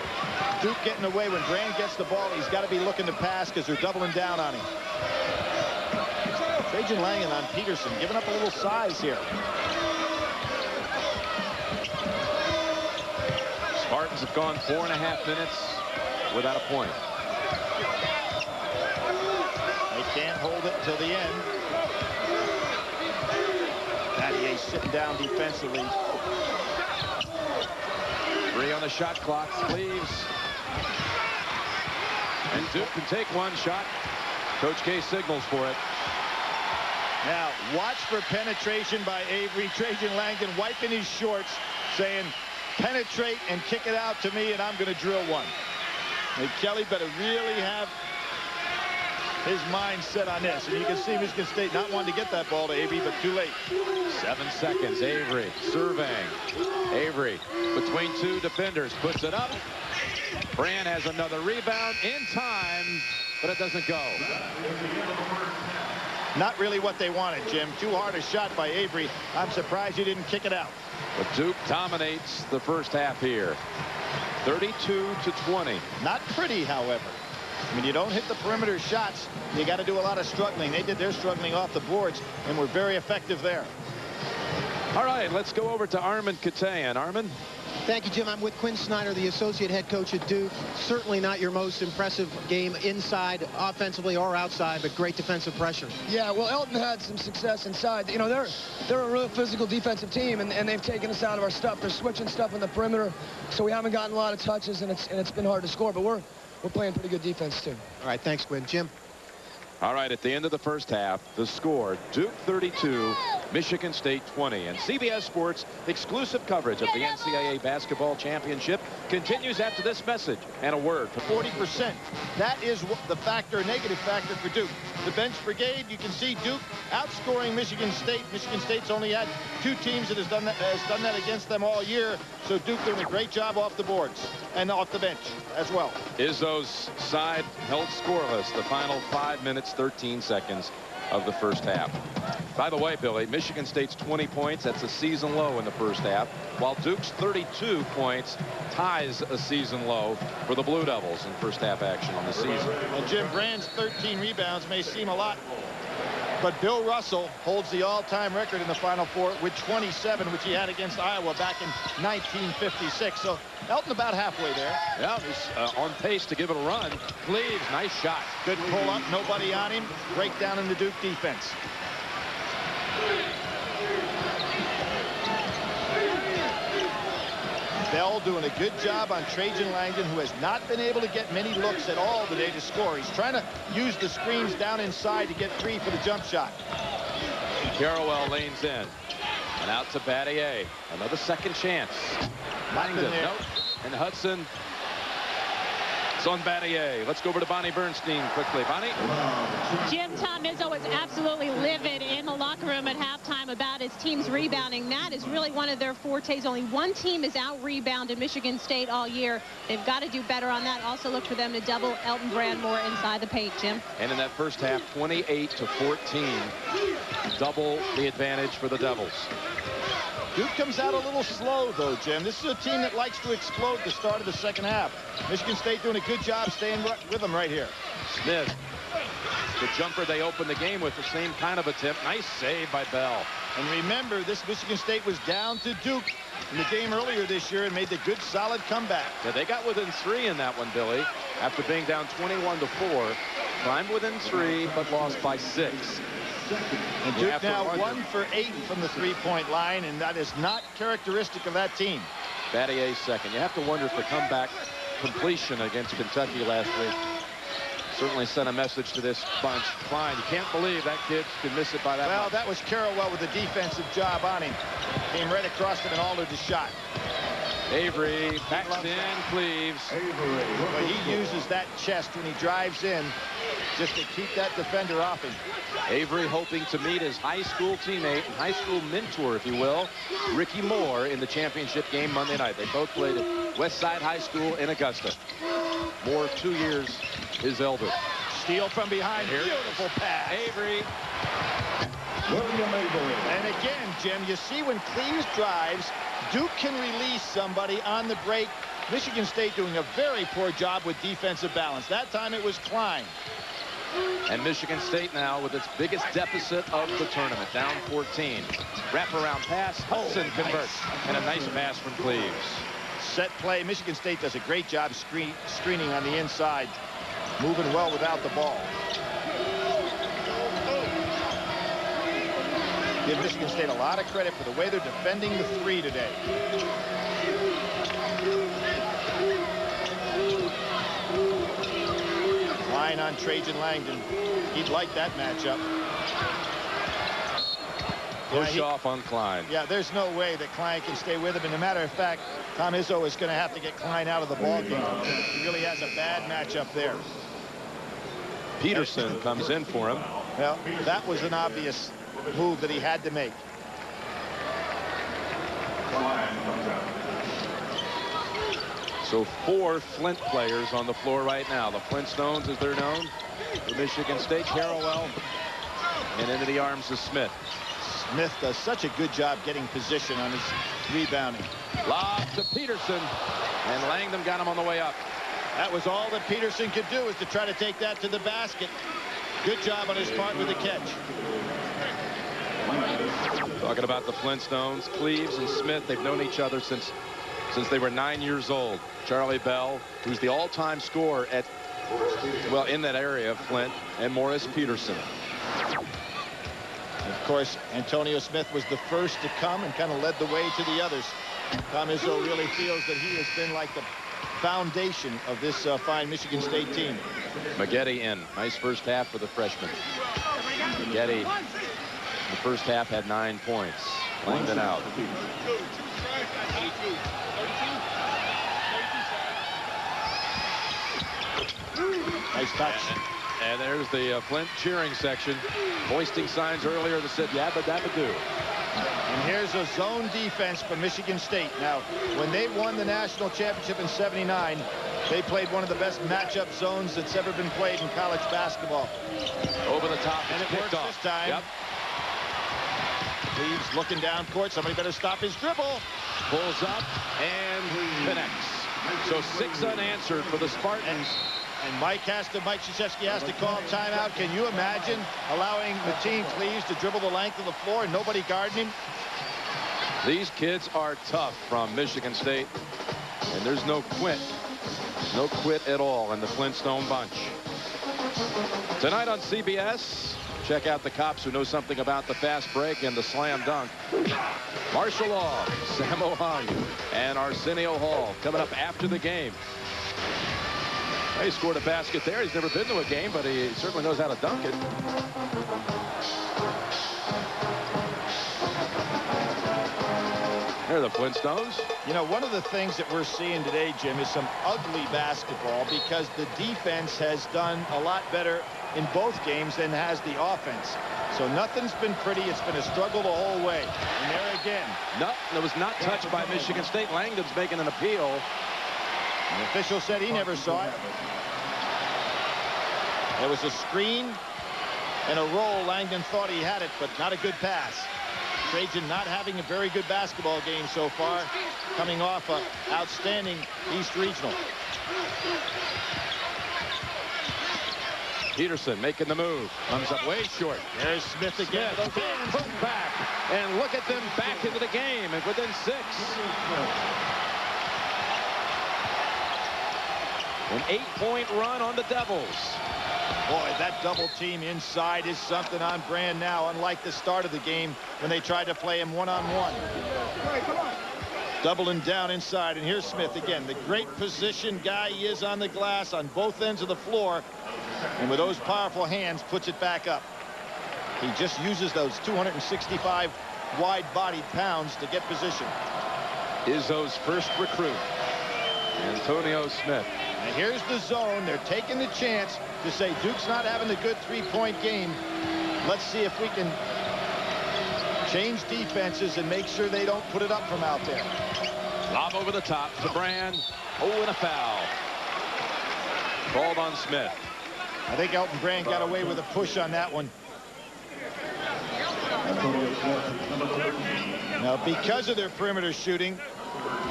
Duke getting away. When Brand gets the ball, he's got to be looking to pass because they're doubling down on him. Trajan Langdon on Peterson, giving up a little size here. Spartans have gone 4.5 minutes without a point. They can't hold it until the end. Battier sitting down defensively. 3 on the shot clock. Cleaves. And Duke can take one shot. Coach K signals for it. Now, watch for penetration by Avery. Trajan Langdon wiping his shorts, saying, penetrate and kick it out to me, and I'm going to drill one. And Kelly better really have his mind set on this. And you can see Michigan State not wanting to get that ball to Avery, but too late. 7 seconds. Avery surveying. Avery between two defenders puts it up. Brand has another rebound in time, but it doesn't go. Not really what they wanted, Jim. Too hard a shot by Avery. I'm surprised he didn't kick it out. But Duke dominates the first half here. 32-20. Not pretty, however. I mean, you don't hit the perimeter shots, you got to do a lot of struggling. They did their struggling off the boards and were very effective there. All right, let's go over to Armin Katayan. Armin? Thank you, Jim. I'm with Quinn Snyder, the associate head coach at Duke. Certainly not your most impressive game inside, offensively or outside, but great defensive pressure. Yeah, well, Elton had some success inside. You know, they're a real physical defensive team, and they've taken us out of our stuff. They're switching stuff in the perimeter, so we haven't gotten a lot of touches, and it's been hard to score, but we're playing pretty good defense, too. All right, thanks, Quinn. Jim? All right, at the end of the first half, the score, Duke 32, Michigan State 20. And CBS Sports exclusive coverage of the NCAA basketball championship continues after this message and a word. 40%. That is the factor, negative factor for Duke. The bench brigade, you can see Duke outscoring Michigan State. Michigan State's only had 2 teams that has done that against them all year. So Duke doing a great job off the boards and off the bench as well. Izzo's side held scoreless the final 5 minutes, 13 seconds of the first half. By the way, Billy, Michigan State's 20 points, that's a season low in the first half, while Duke's 32 points ties a season low for the Blue Devils in first half action on the season. Well, Jim, Brand's 13 rebounds may seem a lot, but Bill Russell holds the all-time record in the Final Four with 27, which he had against Iowa back in 1956. So Elton about halfway there. Yeah, he's on pace to give it a run. Cleaves, nice shot. Good pull up, nobody on him. Breakdown in the Duke defense. Bell doing a good job on Trajan Langdon, who has not been able to get many looks at all today to score. He's trying to use the screens down inside to get free for the jump shot. Carrawell lanes in. And out to Battier. Another second chance. Langdon, nope. And Hudson. It's on Battier. Let's go over to Bonnie Bernstein quickly. Bonnie? Jim, Tom Izzo was absolutely livid in the locker room at halftime about his team's rebounding. That is really one of their fortes. Only one team has out-rebounded Michigan State all year. They've got to do better on that. Also look for them to double Elton Brand more inside the paint, Jim. And in that first half, 28-14. Double the advantage for the Devils. Duke comes out a little slow, though, Jim. This is a team that likes to explode at the start of the second half. Michigan State doing a good job staying with them right here. Smith, the jumper they opened the game with, the same kind of attempt. Nice save by Bell. And remember, this Michigan State was down to Duke in the game earlier this year and made the good, solid comeback. Yeah, they got within 3 in that one, Billy, after being down 21-4. Climbed within 3, but lost by 6. And Duke now 1 for 8 from the three-point line, and that is not characteristic of that team. Battier second. You have to wonder if the comeback completion against Kentucky last week certainly sent a message to this bunch. Klein, you can't believe that kid could miss it by that much. Well, that was Carrawell with a defensive job on him. Came right across him and altered the shot. Avery backs in, Cleaves. But he uses that chest when he drives in just to keep that defender off him. Avery hoping to meet his high school teammate and high school mentor, if you will, Ricky Moore, in the championship game Monday night. They both played at Westside High School in Augusta. Moore, 2 years his elder. Steal from behind. Beautiful pass. Avery. And again, Jim, you see when Cleaves drives, Duke can release somebody on the break. Michigan State doing a very poor job with defensive balance. That time it was Klein. And Michigan State now with its biggest deficit of the tournament, down 14. Wraparound pass, Hudson converts, and a nice pass from Cleaves. Set play. Michigan State does a great job screening on the inside, moving well without the ball. Give Michigan State a lot of credit for the way they're defending the 3 today. Klein on Trajan Langdon. He'd like that matchup. Push off on Klein. Yeah, there's no way that Klein can stay with him. And as a matter of fact, Tom Izzo is going to have to get Klein out of the ball game. He really has a bad matchup there. Peterson comes in for him. Well, that was an obvious move that he had to make. So 4 Flint players on the floor right now. The Flintstones, as they're known, for Michigan State. Carrawell, and into the arms of Smith. Smith does such a good job getting position on his rebounding. Lob to Peterson, and Langdon got him on the way up. That was all that Peterson could do, is to try to take that to the basket. Good job on his part with the catch. Talking about the Flintstones, Cleaves and Smith, they've known each other since they were 9 years old. Charlie Bell, who's the all-time scorer at, well, in that area of Flint, and Morris Peterson. Of course, Antonio Smith was the first to come and kind of led the way to the others. Tom Izzo really feels that he has been like the foundation of this fine Michigan State team. Maggette in. Nice first half for the freshman. Maggette, in the first half, had 9 points. Langdon out. Nice touch. And there's the Flint cheering section, hoisting signs earlier that said yabba dabba doo. And here's a zone defense for Michigan State. Now, when they won the national championship in '79, they played one of the best matchup zones that's ever been played in college basketball. Over the top, and it worked this time. Yep. Cleaves looking down court. Somebody better stop his dribble. Pulls up and connects. So 6 unanswered for the Spartans. And Mike Krzyzewski has to call timeout. Can you imagine allowing Mateen Cleaves to dribble the length of the floor and nobody guarding him? These kids are tough from Michigan State, and there's no quit. No quit at all in the Flintstone bunch. Tonight on CBS, check out the cops who know something about the fast break and the slam dunk. Marshall Law, Sammo Hung, and Arsenio Hall coming up after the game. He scored a basket there. He's never been to a game, but he certainly knows how to dunk it. Here are the Flintstones. You know, one of the things that we're seeing today, Jim, is some ugly basketball because the defense has done a lot better in both games than has the offense. So nothing's been pretty. It's been a struggle the whole way. And there again. No, it was not touched by Michigan State. Langdon's making an appeal. The official said he never saw it. There was a screen and a roll. Langdon thought he had it, but not a good pass. Trajan not having a very good basketball game so far, coming off an outstanding East Regional. Peterson making the move. Comes up way short. There's Smith again. Put back. And look at them back into the game and within 6. An 8-point run on the Devils. Boy, that double team inside is something on brand now, unlike the start of the game when they tried to play him one-on-one. Doubling down inside, and here's Smith again. The great position guy he is on the glass on both ends of the floor, and with those powerful hands puts it back up. He just uses those 265 wide-bodied pounds to get position. Izzo's first recruit, Antonio Smith. And here's the zone. They're taking the chance to say Duke's not having a good 3-point game. Let's see if we can change defenses and make sure they don't put it up from out there. Lob over the top to Brand. Oh, and a foul. Called on Smith. I think Elton Brand got away with a push on that one. Now, because of their perimeter shooting,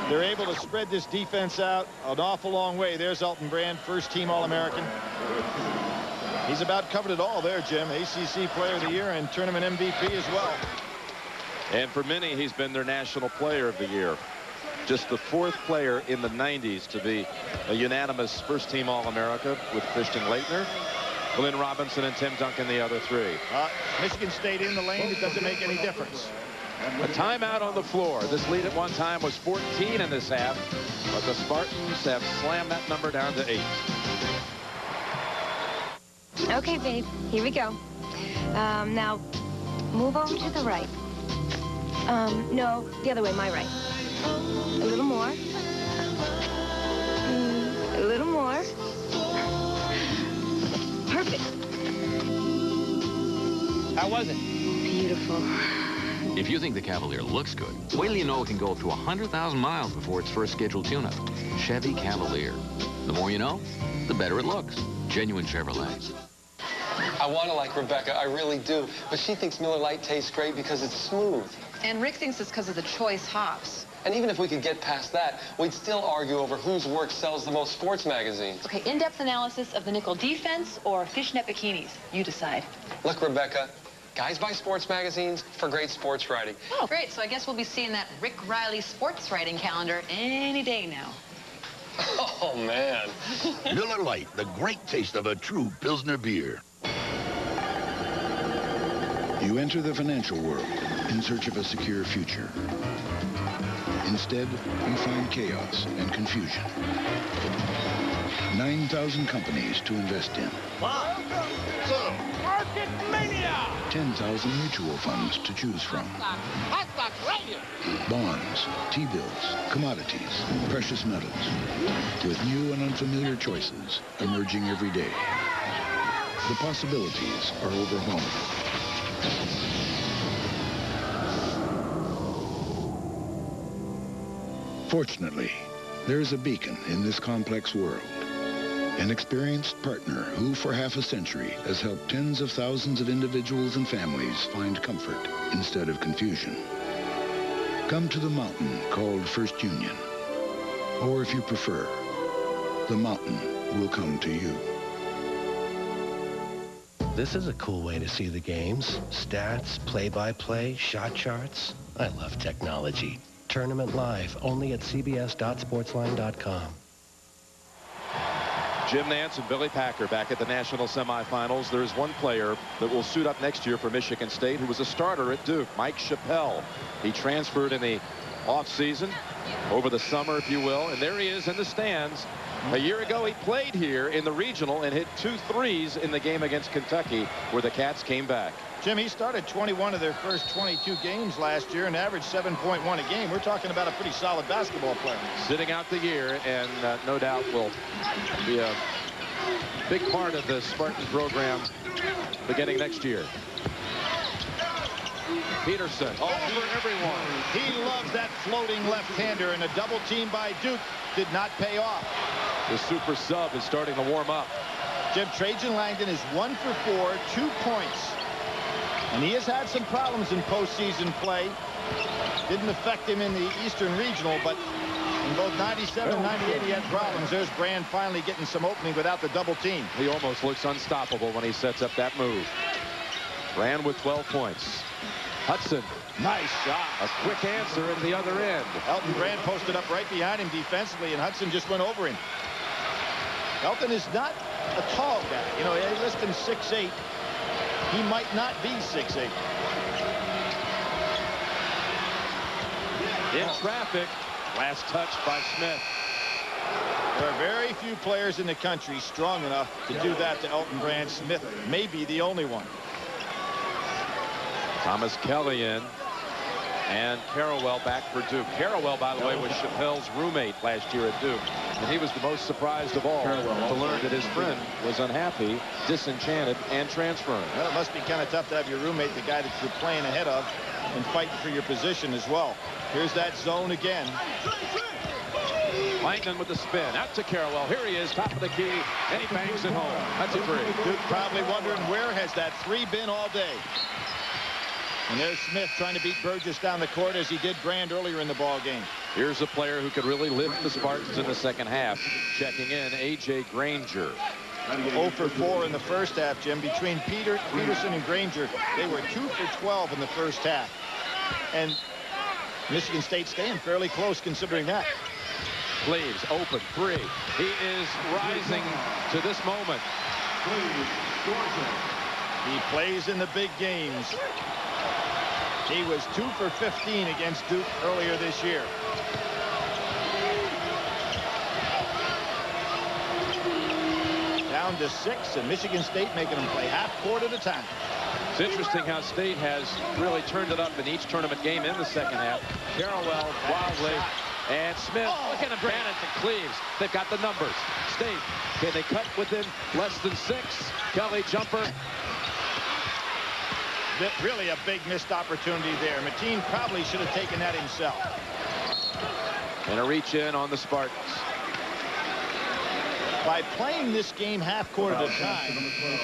they're able to spread this defense out an awful long way. There's Elton Brand, first-team All-American. He's about covered it all there, Jim. ACC Player of the Year and Tournament MVP as well. And for many, he's been their National Player of the Year. Just the 4th player in the 90s to be a unanimous first-team All-America, with Christian Laettner, Glenn Robinson, and Tim Duncan, the other 3. Michigan State in the lane. It doesn't make any difference. A timeout on the floor. This lead at one time was 14 in this half, but the Spartans have slammed that number down to 8. Okay, babe. Here we go. Now, move over to the right. No, the other way, my right. A little more. A little more. Perfect. How was it? Beautiful. If you think the Cavalier looks good, wait till you know it can go up to 100,000 miles before its first scheduled tune-up. Chevy Cavalier. The more you know, the better it looks. Genuine Chevrolet. I want to like Rebecca, I really do. But she thinks Miller Lite tastes great because it's smooth. And Rick thinks it's because of the choice hops. And even if we could get past that, we'd still argue over whose work sells the most sports magazines. Okay, in-depth analysis of the nickel defense or fishnet bikinis. You decide. Look, Rebecca, guys buy sports magazines for great sports writing. Oh, great. So I guess we'll be seeing that Rick Riley sports writing calendar any day now. Oh, man. Miller Lite, the great taste of a true Pilsner beer. You enter the financial world in search of a secure future. Instead, you find chaos and confusion. 9,000 companies to invest in. Welcome to Market Mania! 10,000 mutual funds to choose from. Bonds, T-bills, commodities, precious metals. With new and unfamiliar choices emerging every day. The possibilities are overwhelming. Fortunately, there's a beacon in this complex world. An experienced partner who, for half a century, has helped tens of thousands of individuals and families find comfort instead of confusion. Come to the mountain called First Union. Or if you prefer, the mountain will come to you. This is a cool way to see the games. Stats, play-by-play, shot charts. I love technology. Tournament live, only at cbs.sportsline.com. Jim Nance and Billy Packer back at the national semifinals. There is one player that will suit up next year for Michigan State who was a starter at Duke, Mike Chappell. He transferred in the offseason, over the summer, if you will, and there he is in the stands. A year ago, he played here in the regional and hit 2 threes in the game against Kentucky, where the Cats came back. Jim, he started 21 of their first 22 games last year and averaged 7.1 a game. We're talking about a pretty solid basketball player. Sitting out the year, and no doubt will be a big part of the Spartan program beginning next year. Peterson over everyone. He loves that floating left-hander, and a double team by Duke did not pay off. The super sub is starting to warm up. Jim, Trajan Langdon is 1 for 4, 2 points. And he has had some problems in postseason play. Didn't affect him in the Eastern Regional, but in both 97 and 98 he had problems. There's Brand finally getting some opening without the double team. He almost looks unstoppable when he sets up that move. Brand with 12 points. Hudson. Nice shot. A quick answer at the other end. Elton Brand posted up right behind him defensively, and Hudson just went over him. Elton is not a tall guy. You know, they list him 6'8". He might not be 6'8". In traffic. Last touch by Smith. There are very few players in the country strong enough to do that to Elton Brand. Smith may be the only one. Thomas Kelly in. And Carrawell back for Duke. Carrawell, by the way, was Chappell's roommate last year at Duke. And he was the most surprised of all to learn that his friend was unhappy, disenchanted, and transferring. Well, it must be kind of tough to have your roommate, the guy that you're playing ahead of, and fighting for your position as well. Here's that zone again. Langdon with the spin. Out to Carrawell. Here he is, top of the key, and he bangs it home. That's a three. Duke probably wondering where has that three been all day. And there's Smith trying to beat Burgess down the court as he did Brand earlier in the ball game. Here's a player who could really lift the Spartans in the second half. Checking in, A.J. Granger. 0 for 4 in the first half, Jim. Between Peterson and Granger, they were 2 for 12 in the first half. And Michigan State staying fairly close considering that. Cleaves, open, three. He is rising to this moment. He plays in the big games. He was 2 for 15 against Duke earlier this year. Down down to 6, and Michigan State making them play half court at a time. It's interesting how State has really turned it up in each tournament game in the second half. Carrawell, wildly, and Smith. Look at him ban it to Cleves. They've got the numbers. State, can they cut within less than 6? Kelly jumper. Really a big missed opportunity there. Mateen probably should have taken that himself. And a reach in on the Spartans. By playing this game half court at a time,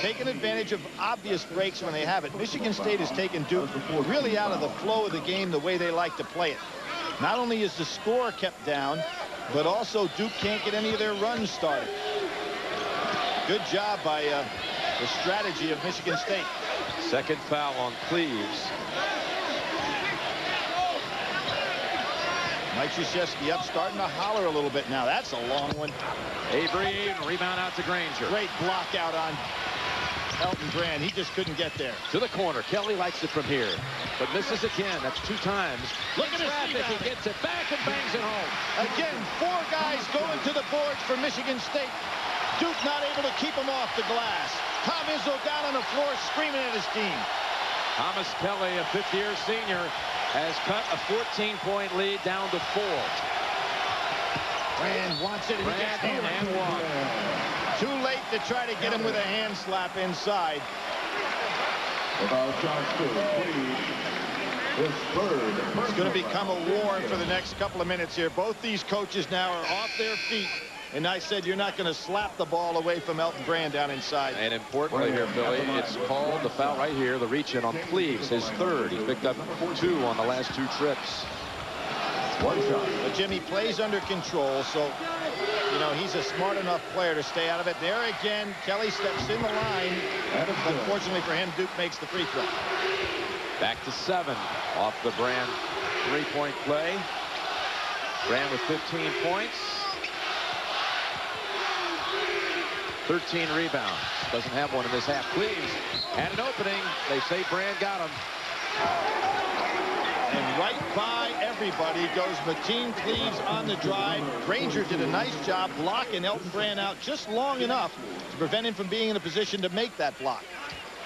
taking advantage of obvious breaks when they have it, Michigan State has taken Duke really out of the flow of the game the way they like to play it. Not only is the score kept down, but also Duke can't get any of their runs started. Good job by the strategy of Michigan State. Second foul on Cleves. Mike Krzyzewski up, starting to holler a little bit now. That's a long one. Avery, rebound out to Granger. Great block out on Elton Brand. He just couldn't get there. To the corner. Kelly likes it from here, but misses again. That's 2 times. Look at traffic. He gets it back and bangs it home. Again, 4 guys going to the boards for Michigan State. Duke not able to keep him off the glass. Tom Izzo down on the floor screaming at his team. Thomas Kelly, a 5th-year senior, has cut a 14-point lead down to 4. Brand wants it, and he gets hammered. And 1. Too late to try to get him with a hand slap inside. It's going to become a war for the next couple of minutes here. Both these coaches now are off their feet. And I said you're not going to slap the ball away from Elton Brand down inside. And importantly here, Billy, it's called the foul right here, the reach in on Cleves, his 3rd. He's picked up 2 on the last 2 trips. One shot. But Jimmy plays under control, so you know he's a smart enough player to stay out of it. There again, Kelly steps in the line. Unfortunately for him, Duke makes the free throw. Back to 7 off the Brand 3-point play. Brand with 15 points. 13 rebounds. Doesn't have one in this half. Cleves had an opening. They say Brand got him. And right by everybody goes Mateen Cleves on the drive. Granger did a nice job blocking Elton Brand out just long enough to prevent him from being in a position to make that block.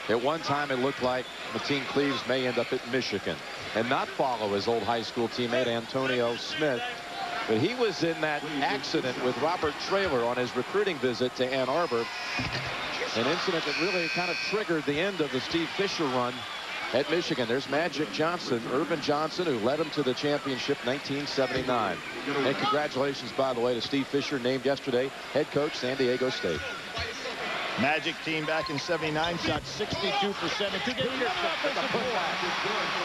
At one time, it looked like Mateen Cleves may end up at Michigan and not follow his old high school teammate Antonio Smith. But he was in that accident with Robert Traylor on his recruiting visit to Ann Arbor. An incident that really kind of triggered the end of the Steve Fisher run at Michigan. There's Magic Johnson, Irvin Johnson, who led him to the championship 1979. And congratulations, by the way, to Steve Fisher, named yesterday head coach, San Diego State. Magic team back in 79 shot 62% in 2 games.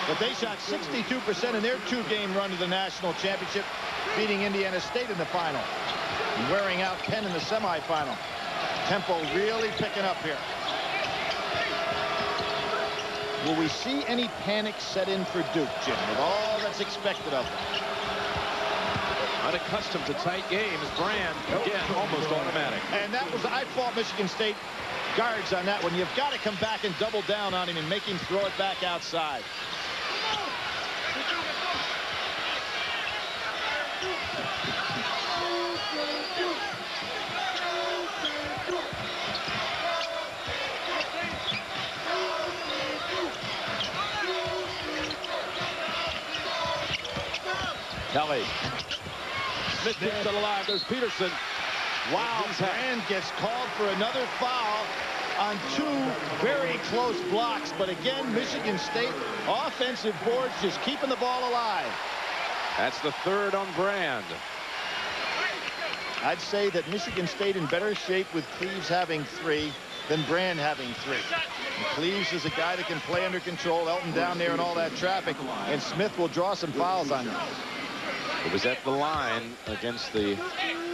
But they shot 62% in their 2-game run to the national championship, beating Indiana State in the final and wearing out Penn in the semifinal. Tempo really picking up here. Will we see any panic set in for Duke, Jim, with all that's expected of them? Unaccustomed to tight games, Brand, again, almost automatic. And that was, I fault Michigan State guards on that one. You've got to come back and double down on him and make him throw it back outside. Kelly. Smith keeps it alive. There's Peterson. Wow, Brand gets called for another foul on 2 very close blocks. But again, Michigan State offensive boards just keeping the ball alive. That's the 3rd on Brand. I'd say that Michigan State in better shape with Cleves having 3 than Brand having 3. And Cleves is a guy that can play under control. Elton down there and all that traffic. And Smith will draw some fouls on him. It was at the line against the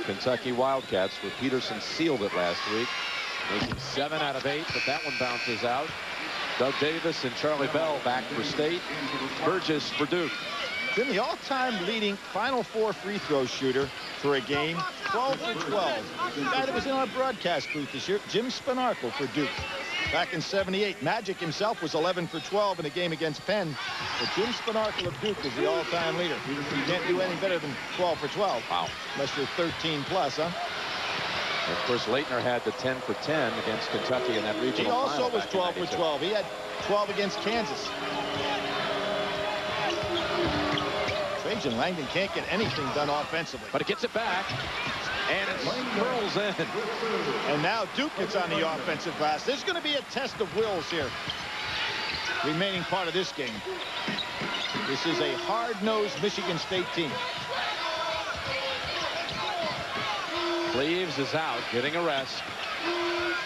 Kentucky Wildcats where Peterson sealed it last week, making 7 out of 8, but that one bounces out. Doug Davis and Charlie Bell back for State. Burgess for Duke. Jim, the all-time leading Final Four free throw shooter for a game, 12 for 12. The guy that was in our broadcast booth this year, Jim Spanarkel for Duke. Back in 78, Magic himself was 11 for 12 in a game against Penn. But Jim Spanarkel of Duke is the all-time leader. You can't do any better than 12 for 12. Wow. Unless you're 13 plus, huh? Of course, Leitner had the 10 for 10 against Kentucky in that regional He also final was back in 12 for 92. 12. He had 12 against Kansas. Trajan Langdon can't get anything done offensively. But it gets it back, and it curls in. And now Duke gets on the offensive glass. There's going to be a test of wills here. Remaining part of this game. This is a hard-nosed Michigan State team. Cleaves is out, getting a rest.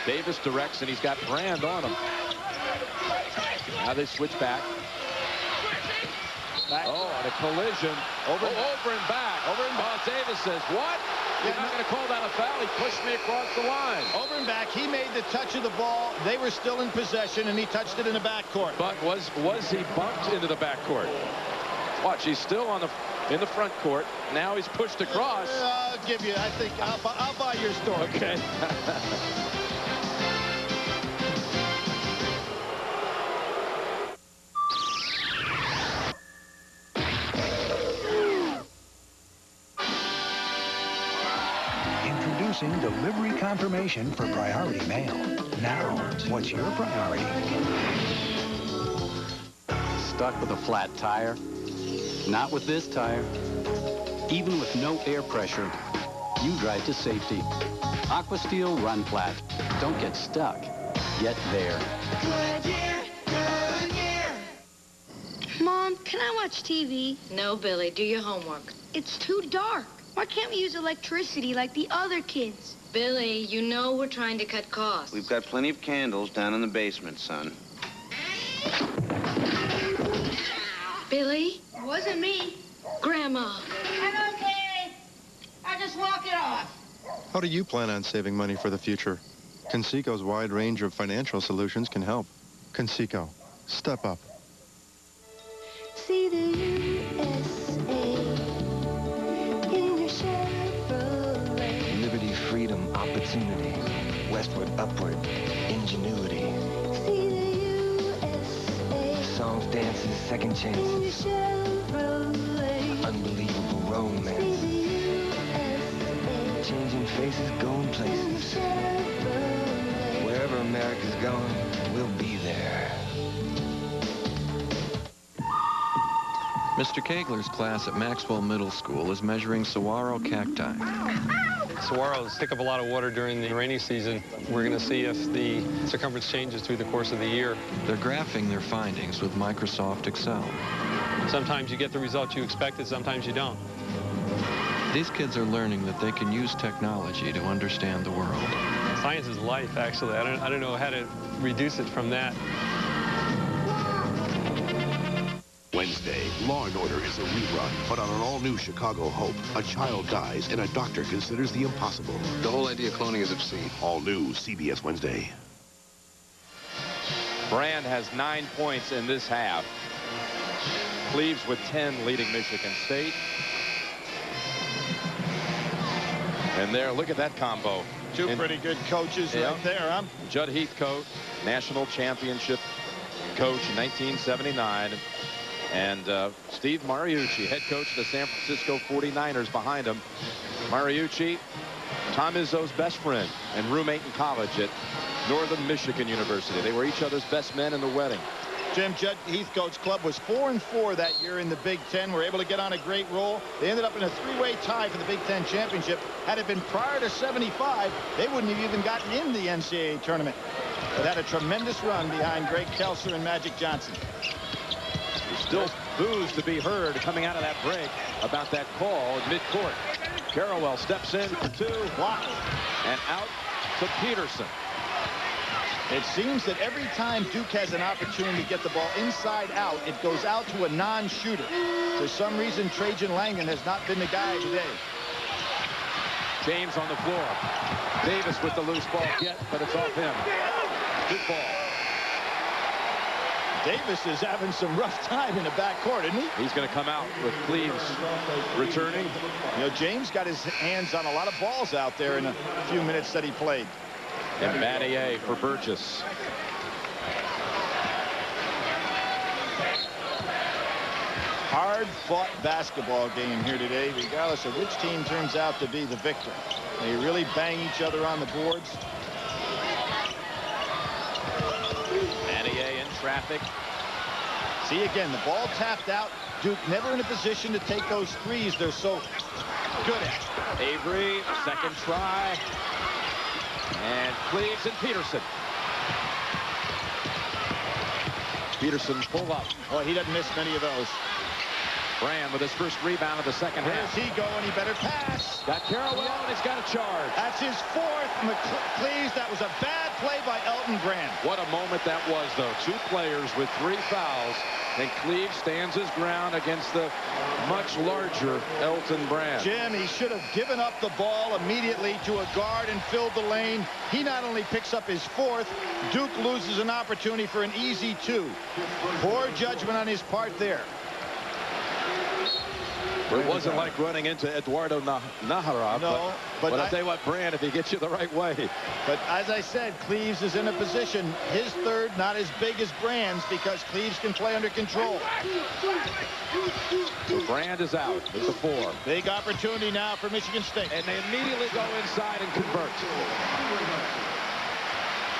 Davis directs, and he's got Brand on him. Now they switch back. Oh, and a collision. Over and back. Davis says, what? You're not going to call that a foul? He pushed me across the line. Over and back. He made the touch of the ball. They were still in possession, and he touched it in the backcourt. But was he bumped into the backcourt? Watch, he's still in the front court. Now he's pushed across. I'll give you. I think I'll buy your story. Okay. Introducing delivery confirmation for Priority Mail. Now, what's your priority? Stuck with a flat tire? Not with this tire. Even with no air pressure, you drive to safety. Aquasteel Run Flat. Don't get stuck. Get there. Good year, good year. Mom, can I watch TV? No, Billy. Do your homework. It's too dark. Why can't we use electricity like the other kids? Billy, you know we're trying to cut costs. We've got plenty of candles down in the basement, son. Billy? It wasn't me. Grandma. I'm okay. I just walk it off. How do you plan on saving money for the future? Conseco's wide range of financial solutions can help. Conseco. Step up. See the USA in your Chevrolet. Liberty, freedom, opportunity. Westward, upward, ingenuity. See the USA Songs, dances, second chances. in your Chevrolet. Unbelievable romance. See the USA Changing faces, going places. Wherever America's going, we'll be there. Mr. Kegler's class at Maxwell Middle School is measuring saguaro cacti. Saguaros pick up a lot of water during the rainy season. We're going to see if the circumference changes through the course of the year. They're graphing their findings with Microsoft Excel. Sometimes you get the result you expected, sometimes you don't. These kids are learning that they can use technology to understand the world. Science is life, actually. I don't know how to reduce it from that. Wednesday, Law & Order is a rerun, but on an all-new Chicago Hope, a child dies and a doctor considers the impossible. The whole idea of cloning is obscene. All new CBS Wednesday. Brand has 9 points in this half. Cleaves with 10 leading Michigan State. And there, look at that combo. Two pretty good coaches right there, huh? Judd Heathcote, national championship coach in 1979. And Steve Mariucci, head coach of the San Francisco 49ers behind him. Mariucci, Tom Izzo's best friend and roommate in college at Northern Michigan University. They were each other's best men in the wedding. Jim, Judd Heathcote's club was 4-4 that year in the Big Ten. Were able to get on a great roll. They ended up in a three-way tie for the Big Ten championship. Had it been prior to 75, they wouldn't have even gotten in the NCAA tournament. But had a tremendous run behind Greg Kelser and Magic Johnson. Still boos to be heard coming out of that break about that call at midcourt. Carrawell steps in for two, blocked, and out to Peterson. It seems that every time Duke has an opportunity to get the ball inside out, it goes out to a non-shooter. For some reason, Trajan Langdon has not been the guy today. James on the floor. Davis with the loose ball get, but it's off him. Good ball. Davis is having some rough time in the backcourt, isn't he? He's going to come out with Cleaves returning. You know, James got his hands on a lot of balls out there in a few minutes that he played. And Battier for Burgess. hard-fought basketball game here today, regardless of which team turns out to be the victor. They really bang each other on the boards. Manier in traffic. See, again, the ball tapped out. Duke never in a position to take those threes they're so good at. Avery, second try. And Cleaves and Peterson. Peterson pull up. Boy, he doesn't miss many of those. Brand with his first rebound of the second half. Where's he going? He better pass. Got Carroll and he's got a charge. That's his fourth. Cleaves, that was a bad play by Elton Brand. What a moment that was, though. 2 players with 3 fouls. And Cleaves stands his ground against the much larger Elton Brand. Jim, he should have given up the ball immediately to a guard and filled the lane. He not only picks up his 4th, Duke loses an opportunity for an easy 2. Poor judgment on his part there. It wasn't like running into Eduardo Najarov. No, but I'll tell you what, Brand, if he gets you the right way. But as I said, Cleaves is in a position, his 3rd not as big as Brand's, because Cleaves can play under control. So Brand is out with the 4. Big opportunity now for Michigan State. And they immediately go inside and convert.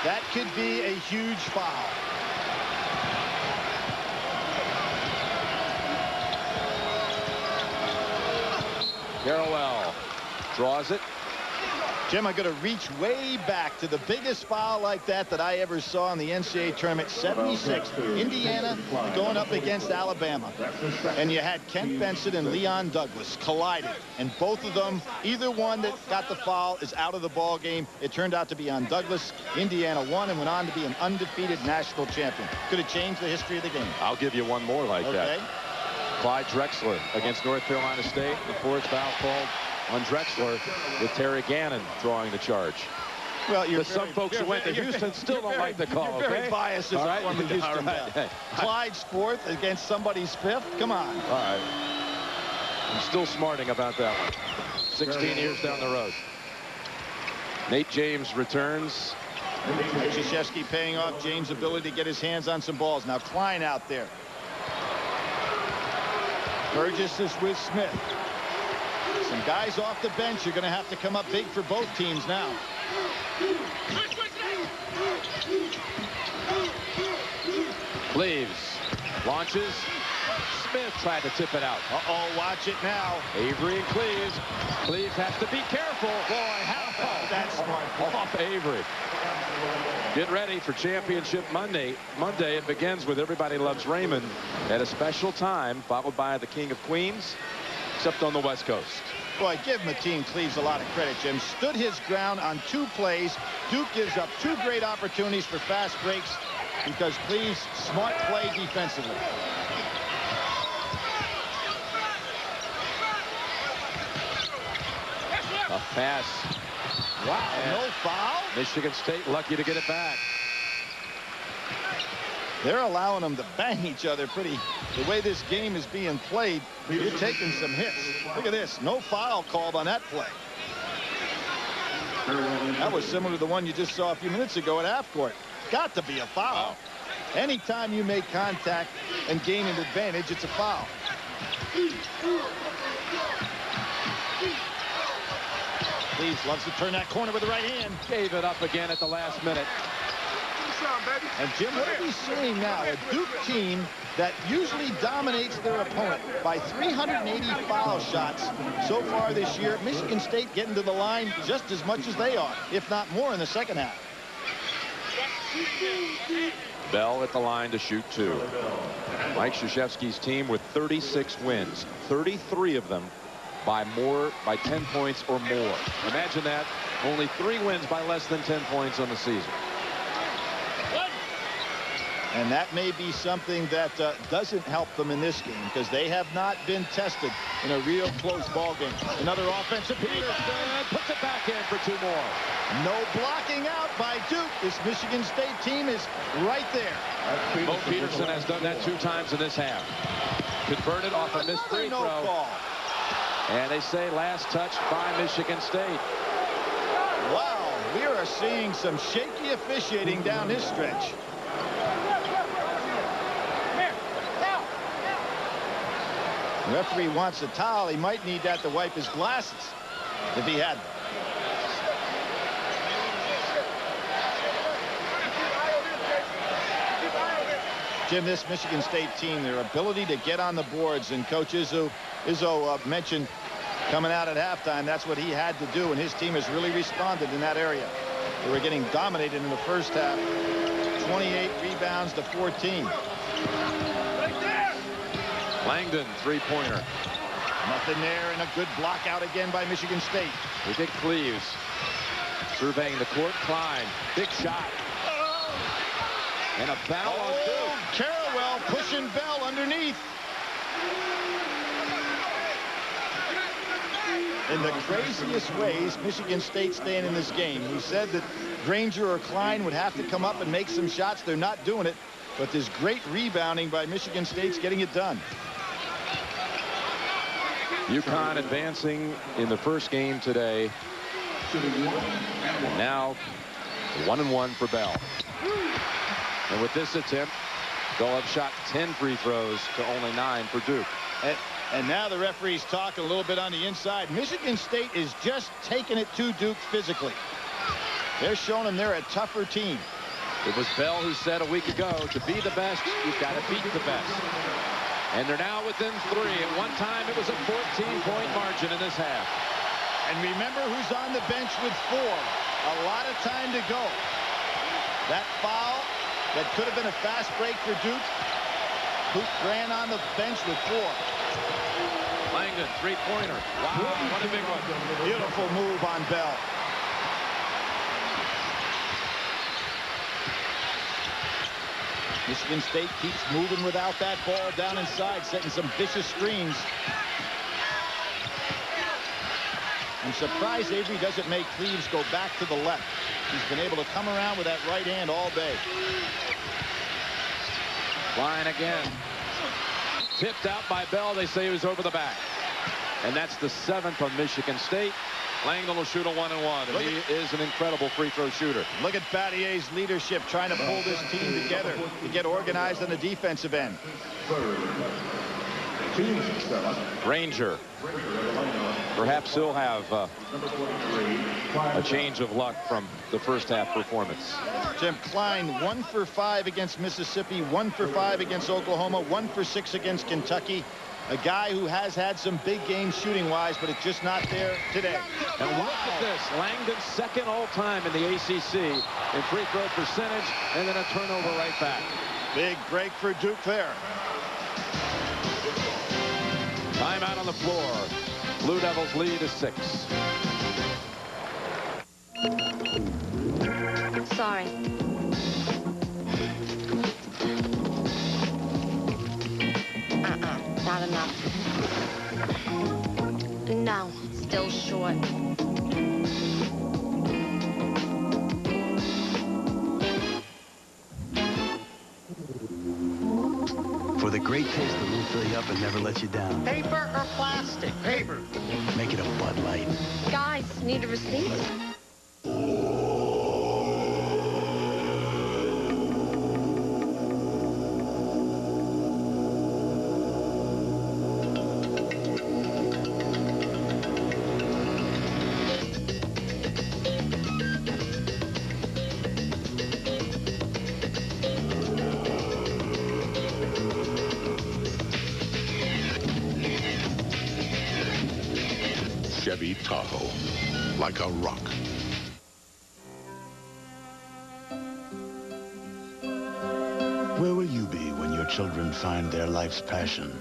That could be a huge foul. Garrowell draws it. Jim, I'm going to reach way back to the biggest foul like that I ever saw in the NCAA tournament. 76, Indiana going up against Alabama. And you had Kent Benson and Leon Douglas colliding. And both of them, either one that got the foul is out of the ball game. It turned out to be on Douglas. Indiana won and went on to be an undefeated national champion. Could have changed the history of the game. I'll give you one more like that. Clyde Drexler against North Carolina State. The 4th foul called on Drexler with Terry Gannon drawing the charge. Well, some folks who went to Houston still don't like the call. You're very biased as a former Houston guy. Clyde's 4th against somebody's 5th. Come on. All right. I'm still smarting about that one. 16 years down the road. Nate James returns. Krzyzewski paying off James' ability to get his hands on some balls. Now Klein out there. Burgess is with Smith. Some guys off the bench are going to have to come up big for both teams now. Cleaves launches. Smith tried to tip it out. Uh-oh, watch it now. Avery and Cleaves. Cleaves has to be careful. Boy, how that's smart. Off Avery. Get ready for Championship Monday. Monday, it begins with Everybody Loves Raymond at a special time, followed by the King of Queens, except on the West Coast. Boy, give Mateen Cleaves a lot of credit, Jim. Stood his ground on 2 plays. Duke gives up 2 great opportunities for fast breaks because Cleaves' smart play defensively. A pass. Wow, no foul? Michigan State lucky to get it back. They're allowing them to bang each other pretty. The way this game is being played, you're taking some hits. Look at this. No foul called on that play. That was similar to the one you just saw a few minutes ago at half court. Got to be a foul. Anytime you make contact and gain an advantage, it's a foul. Cleaves loves to turn that corner with the right hand. Gave it up again at the last minute. And Jim, what are we seeing now? A Duke team that usually dominates their opponent by 380 foul shots so far this year. Michigan State getting to the line just as much as they are, if not more in the second half. Bell at the line to shoot 2. Mike Krzyzewski's team with 36 wins, 33 of them by 10 points or more. Imagine that. Only 3 wins by less than 10 points on the season. And that may be something that doesn't help them in this game because they have not been tested in a real close ball game. Another offensive Peterson puts it back in for 2 more. No blocking out by Duke. This Michigan State team is right there. Bo Peterson has done that 2 times in this half. Converted off a missed free throw. Call. And they say last touch by Michigan State. Wow, we are seeing some shaky officiating down this stretch. The referee wants a towel. He might need that to wipe his glasses if he had them. Jim, this Michigan State team, their ability to get on the boards, and Coach Izzo mentioned coming out at halftime, that's what he had to do, and his team has really responded in that area. They were getting dominated in the first half. 28 rebounds to 14. Langdon, three-pointer. Nothing there, and a good block out again by Michigan State. Look at Cleaves surveying the court. Klein, big shot. And a foul on Duke. Carrawell pushing Bell underneath. In the craziest ways, Michigan State staying in this game. We said that Granger or Klein would have to come up and make some shots. They're not doing it. But this great rebounding by Michigan State's getting it done. UConn advancing in the first game today. And now 1-1 for Bell. And with this attempt, they'll have shot 10 free throws to only 9 for Duke. And now the referee's talking a little bit on the inside. Michigan State is just taking it to Duke physically. They're showing them they're a tougher team. It was Bell who said a week ago, to be the best, you've got to beat the best. And they're now within 3. At one time, it was a 14-point margin in this half. And remember who's on the bench with 4. A lot of time to go. That foul that could have been a fast break for Duke. Duke ran on the bench with 4. Langdon, three-pointer. Wow, what a big one. Beautiful move on Bell. Michigan State keeps moving without that ball down inside, setting some vicious screens. I'm surprised Avery doesn't make Cleaves go back to the left. He's been able to come around with that right hand all day. Line again. Tipped out by Bell. They say he was over the back. And that's the 7th on Michigan State. Langdon will shoot a 1-and-1, and he is an incredible free throw shooter. Look at Battier's leadership trying to pull this team together to get organized on the defensive end. Granger. Perhaps he'll have a change of luck from the first half performance. Jim, Klein 1 for 5 against Mississippi, 1 for 5 against Oklahoma, 1 for 6 against Kentucky. A guy who has had some big games shooting-wise, but it's just not there today. And look at this. Langdon second all-time in the ACC in free throw percentage, and then a turnover right back. Big break for Duke there. Timeout on the floor. Blue Devils lead is 6. Sorry. Not enough. No, still short. For the great taste that will fill you up and never let you down. Paper or plastic? Paper. Make it a Bud Light. Guys, need a receipt? Chevy Tahoe, like a rock. Where will you be when your children find their life's passion?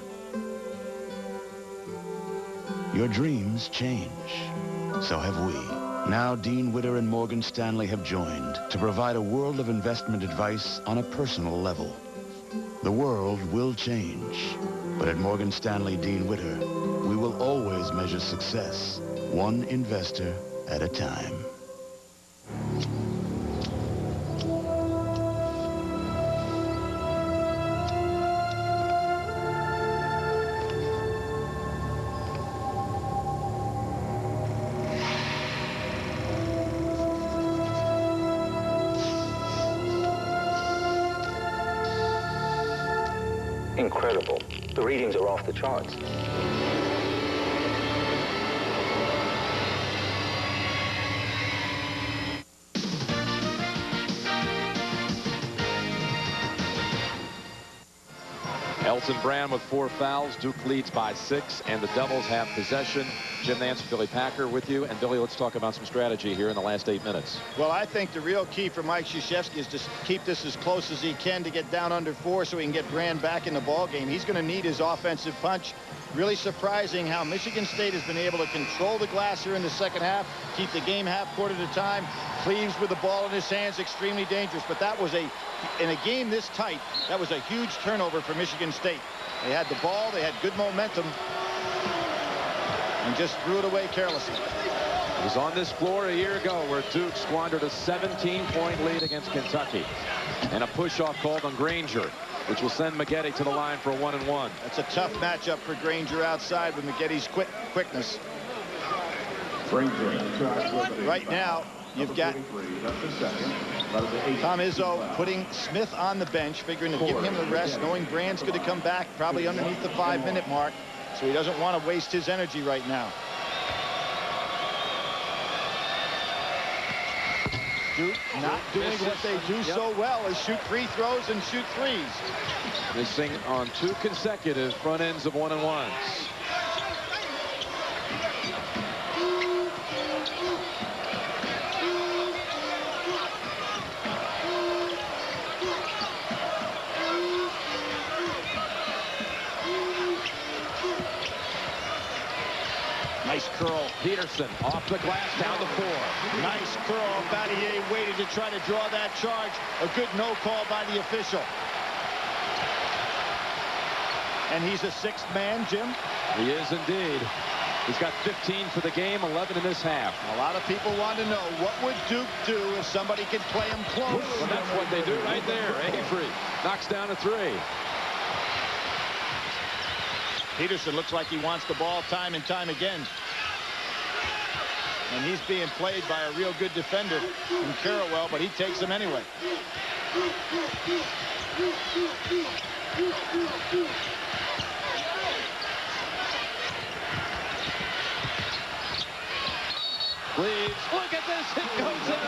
Your dreams change. So have we. Now Dean Witter and Morgan Stanley have joined to provide a world of investment advice on a personal level. The world will change, but at Morgan Stanley Dean Witter, we will always measure success, one investor at a time. Incredible. The readings are off the charts. Elton Brand with 4 fouls. Duke leads by 6, and the Devils have possession. Jim Nance, Billy Packer with you. And Billy, let's talk about some strategy here in the last 8 minutes. Well, I think the real key for Mike Krzyzewski is to keep this as close as he can to get down under 4 so he can get Brand back in the ball game. He's going to need his offensive punch. Really surprising how Michigan State has been able to control the glass here in the second half, keep the game half court at a time. Cleaves with the ball in his hands, extremely dangerous. But that was in a game this tight, that was a huge turnover for Michigan State. They had the ball, they had good momentum, and just threw it away carelessly. It was on this floor a year ago where Duke squandered a 17-point lead against Kentucky. And a push-off called on Granger, which will send Maggette to the line for a 1-and-1. That's a tough matchup for Granger outside with Maggette's quickness. Right now, you've got Tom Izzo putting Smith on the bench, figuring to give him the rest, knowing Brand's going to come back probably underneath the 5-minute mark, so he doesn't want to waste his energy right now. Duke not doing what they do so well is shoot free throws and shoot threes. Missing on 2 consecutive front ends of 1-and-1s. Nice curl. Peterson off the glass down to 4. Nice curl. Battier waited to try to draw that charge. A good no call by the official. And he's a 6th man, Jim. He is indeed. He's got 15 for the game, 11 in this half. A lot of people want to know, what would Duke do if somebody could play him close? Well, that's what they do right there. Avery knocks down a 3. Peterson looks like he wants the ball time and time again. And he's being played by a real good defender in Carrawell, but he takes him anyway. Cleaves. Look at this. It goes in.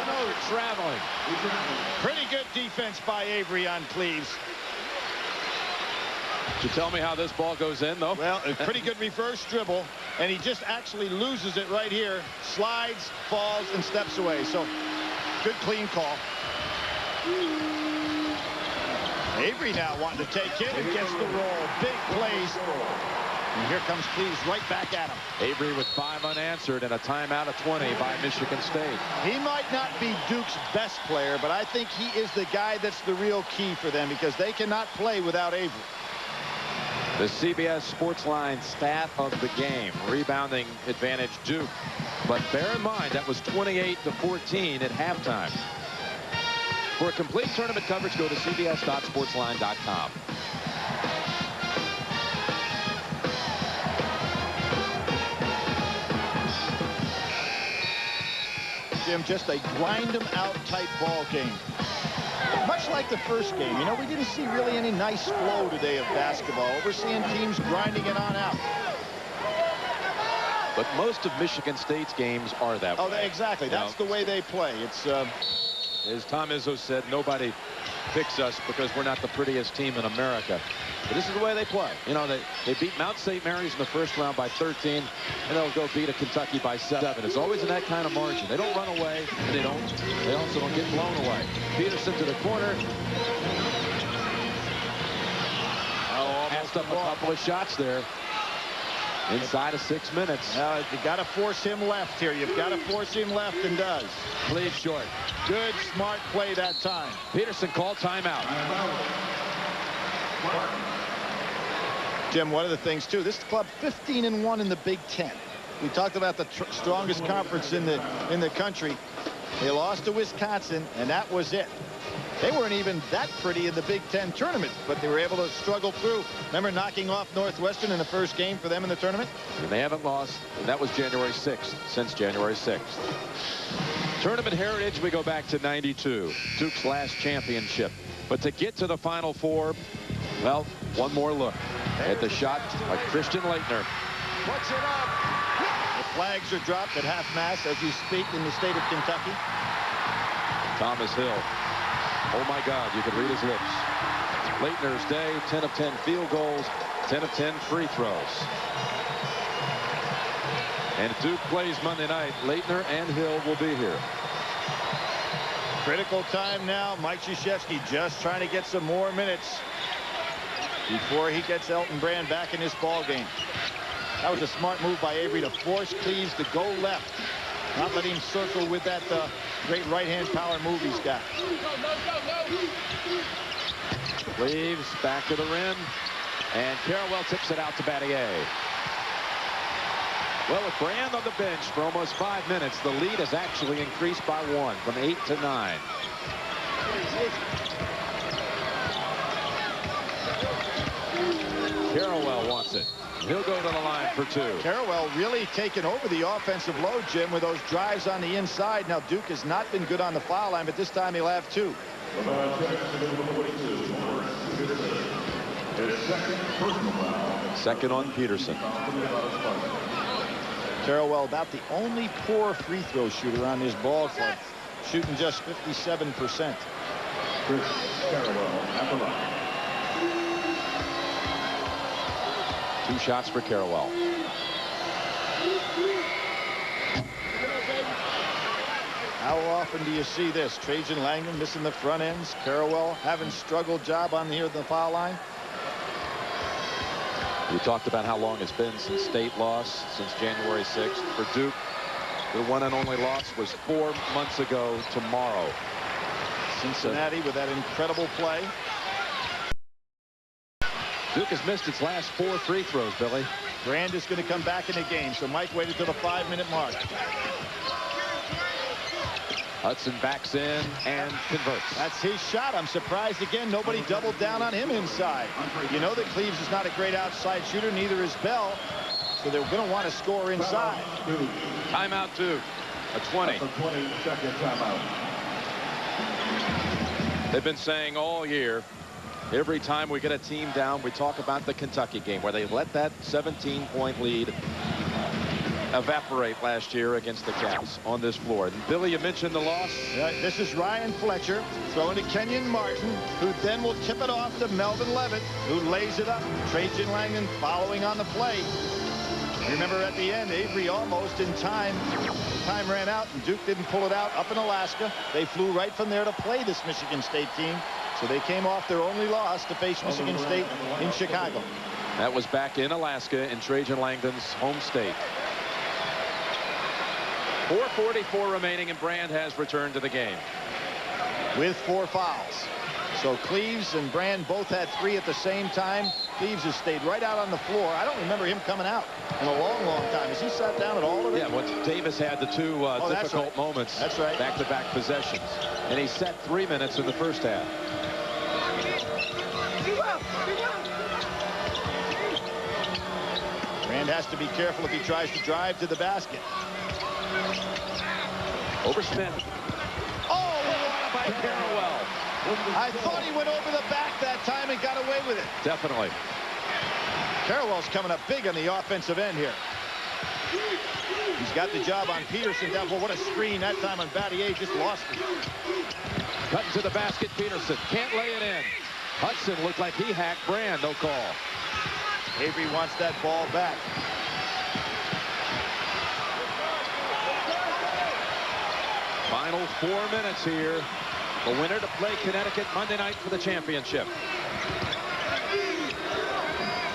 No. Traveling. Pretty good defense by Avery on Cleaves. You tell me how this ball goes in, though. Well, a pretty good reverse dribble, and he just actually loses it right here. Slides, falls, and steps away. So, good clean call. Avery now wanting to take it and gets the roll. Big plays. And here comes Cleaves right back at him. Avery with 5 unanswered and a timeout of 20 by Michigan State. He might not be Duke's best player, but I think he is the guy that's the real key for them because they cannot play without Avery. The CBS Sportsline stat of the game. Rebounding advantage Duke. But bear in mind, that was 28-14 at halftime. For a complete tournament coverage, go to cbs.sportsline.com. Jim, just a grind-em-out type ball game. Much like the first game, you know, we didn't see really any nice flow today of basketball. We're seeing teams grinding it on out. But most of Michigan State's games are that way. Oh, exactly. That's the way they play. It's as Tom Izzo said, nobody picks us because we're not the prettiest team in America. But this is the way they play. You know, they beat Mount St. Mary's in the first round by 13, and they'll go beat a Kentucky by 7. It's always in that kind of margin. They don't run away, and they also don't get blown away. Peterson to the corner. Passed up a couple of shots there. Inside of 6 minutes. Now, you got to force him left here. You've got to force him left, and does. Cleaves short. Good, smart play that time. Peterson called timeout. Jim, one of the things, too, this club 15-1 in the Big Ten. We talked about the strongest conference in the country. They lost to Wisconsin, and that was it. They weren't even that pretty in the Big Ten tournament, but they were able to struggle through. Remember knocking off Northwestern in the first game for them in the tournament? And they haven't lost, and that was January 6th, since January 6th. Tournament heritage, we go back to '92, Duke's last championship. But to get to the Final Four, Well, one more look at the shot by Christian Leitner. Puts it up. The flags are dropped at half-mast as we speak in the state of Kentucky. Thomas Hill. Oh, my God, you could read his lips. Leitner's day, 10 of 10 field goals, 10 of 10 free throws. And if Duke plays Monday night, Leitner and Hill will be here. Critical time now. Mike Krzyzewski just trying to get some more minutes before he gets Elton Brand back in this ball game. That was a smart move by Avery to force Cleves to go left, not let him circle with that great right-hand power move he's got. Cleves back to the rim, and Carrawell tips it out to Battier. Well, with Brand on the bench for almost 5 minutes, the lead has actually increased by 1 from 8 to 9. Carrawell wants it. He'll go to the line for 2. Carrawell really taking over the offensive load, Jim, with those drives on the inside. Now, Duke has not been good on the foul line, but this time he'll have 2. Second on Peterson. Carrawell about the only poor free throw shooter on this ball club, shooting just 57%. Carrawell at the line. 2 shots for Carrawell. How often do you see this? Trajan Langdon missing the front ends. Carrawell having struggled job on here at the foul line. We talked about how long it's been since state loss, since January 6th. For Duke, their one and only loss was 4 months ago tomorrow. Cincinnati with that incredible play. Duke has missed its last 4 free throws, Billy. Brand is going to come back in the game, so Mike waited till the 5-minute mark. Hudson backs in and converts. That's his shot. I'm surprised again nobody doubled down on him inside. You know that Cleves is not a great outside shooter, neither is Bell, so they're going to want to score inside. Timeout Duke. A 20. 20-second timeout. They've been saying all year, every time we get a team down, we talk about the Kentucky game where they let that 17-point lead evaporate last year against the Cats on this floor. And Billy, you mentioned the loss. This is Ryan Fletcher throwing to Kenyon Martin, who then will tip it off to Melvin Levitt, who lays it up. Trajan Langdon following on the play. Remember at the end, Avery almost in time. Time ran out and Duke didn't pull it out up in Alaska. They flew right from there to play this Michigan State team. So they came off their only loss to face Michigan State in Chicago. That was back in Alaska in Trajan Langdon's home state. 4:44 remaining, and Brand has returned to the game. With 4 fouls. So Cleves and Brand both had 3 at the same time. Cleves has stayed right out on the floor. I don't remember him coming out in a long, long time. Has he sat down at all of it? Yeah, once Davis had the 2 difficult moments. That's right. Back-to-back possessions. And he set 3 minutes in the first half. Brand has to be careful if he tries to drive to the basket. Over Smith. Oh, by Carrawell. I thought he went over the back that time and got away with it. Definitely. Carrawell's coming up big on the offensive end here. He's got the job on Peterson down. Well, what a screen that time on Battier. Just lost it. Cutting to the basket, Peterson. Can't lay it in. Hudson looked like he hacked Brand. No call. Avery wants that ball back. Final 4 minutes here. The winner to play Connecticut Monday night for the championship.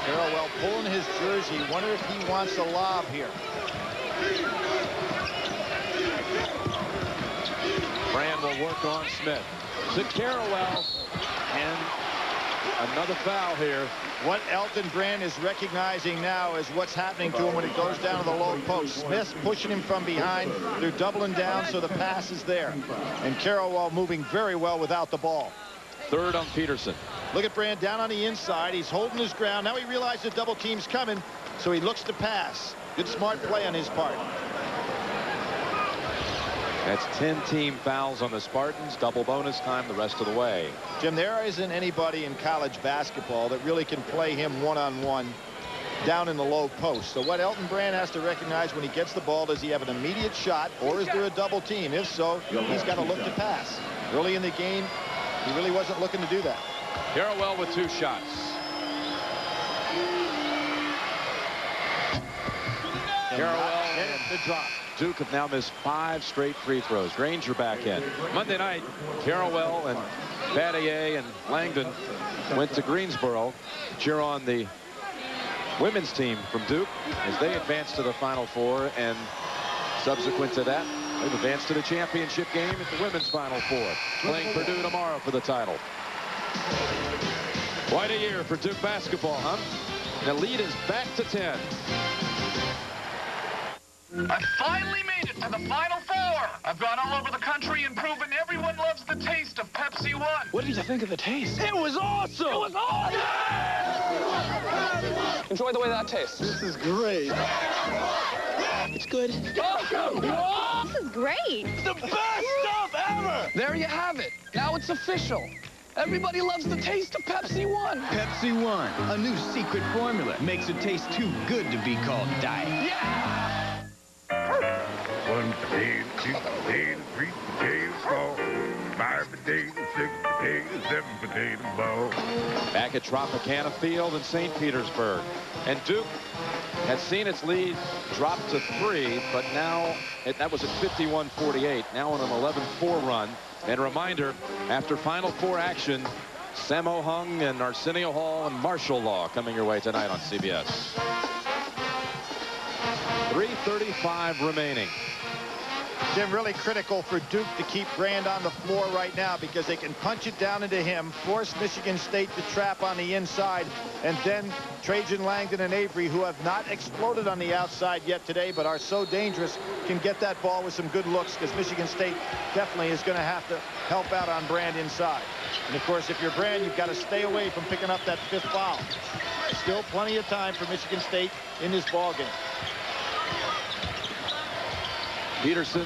Carrawell pulling his jersey. Wonder if he wants a lob here. Brand will work on Smith. To Carrawell. And another foul here. What Elton Brand is recognizing now is what's happening to him when it goes down to the low post. Smith's pushing him from behind. They're doubling down, so the pass is there. And Carrawell moving very well without the ball. 3rd on Peterson. Look at Brand down on the inside. He's holding his ground. Now he realizes the double team's coming, so he looks to pass. Good smart play on his part. That's 10 team fouls on the Spartans. Double bonus time the rest of the way. Jim, there isn't anybody in college basketball that really can play him one-on-one down in the low post. So what Elton Brand has to recognize when he gets the ball, does he have an immediate shot, or is there a double team? If so, he's got to look to pass. Early in the game, he really wasn't looking to do that. Carrawell with 2 shots. Carrawell and the drop. Duke have now missed 5 straight free throws. Granger back in. Monday night, Carrawell and Battier and Langdon went to Greensboro to cheer on the women's team from Duke as they advanced to the Final Four, and subsequent to that, they've advanced to the championship game at the women's Final Four, playing Purdue tomorrow for the title. Quite a year for Duke basketball, huh? The lead is back to 10. I finally made it to the Final Four. I've gone all over the country and proven everyone loves the taste of Pepsi One. What did you think of the taste? It was awesome! It was awesome! Enjoy the way that tastes. This is great. It's good. This is great. The best stuff ever! There you have it. Now it's official. Everybody loves the taste of Pepsi One. Pepsi One, a new secret formula. Makes it taste too good to be called diet. Yeah! 1 potato, 2 potatoes, 3 potatoes, 4, 5 potatoes, 6 potatoes, 7 potato ball. Back at Tropicana Field in St. Petersburg. And Duke had seen its lead drop to 3, but now that was at 51-48. Now on an 11-4 run. And a reminder, after Final Four action, Sammo Hung and Arsenio Hall and Martial Law coming your way tonight on CBS. 3:35 remaining. Jim, really critical for Duke to keep Brand on the floor right now, because they can punch it down into him, force Michigan State to trap on the inside, and then Trajan, Langdon, and Avery, who have not exploded on the outside yet today but are so dangerous, can get that ball with some good looks, because Michigan State definitely is going to have to help out on Brand inside. And, of course, if you're Brand, you've got to stay away from picking up that 5th foul. Still plenty of time for Michigan State in this ballgame. Peterson,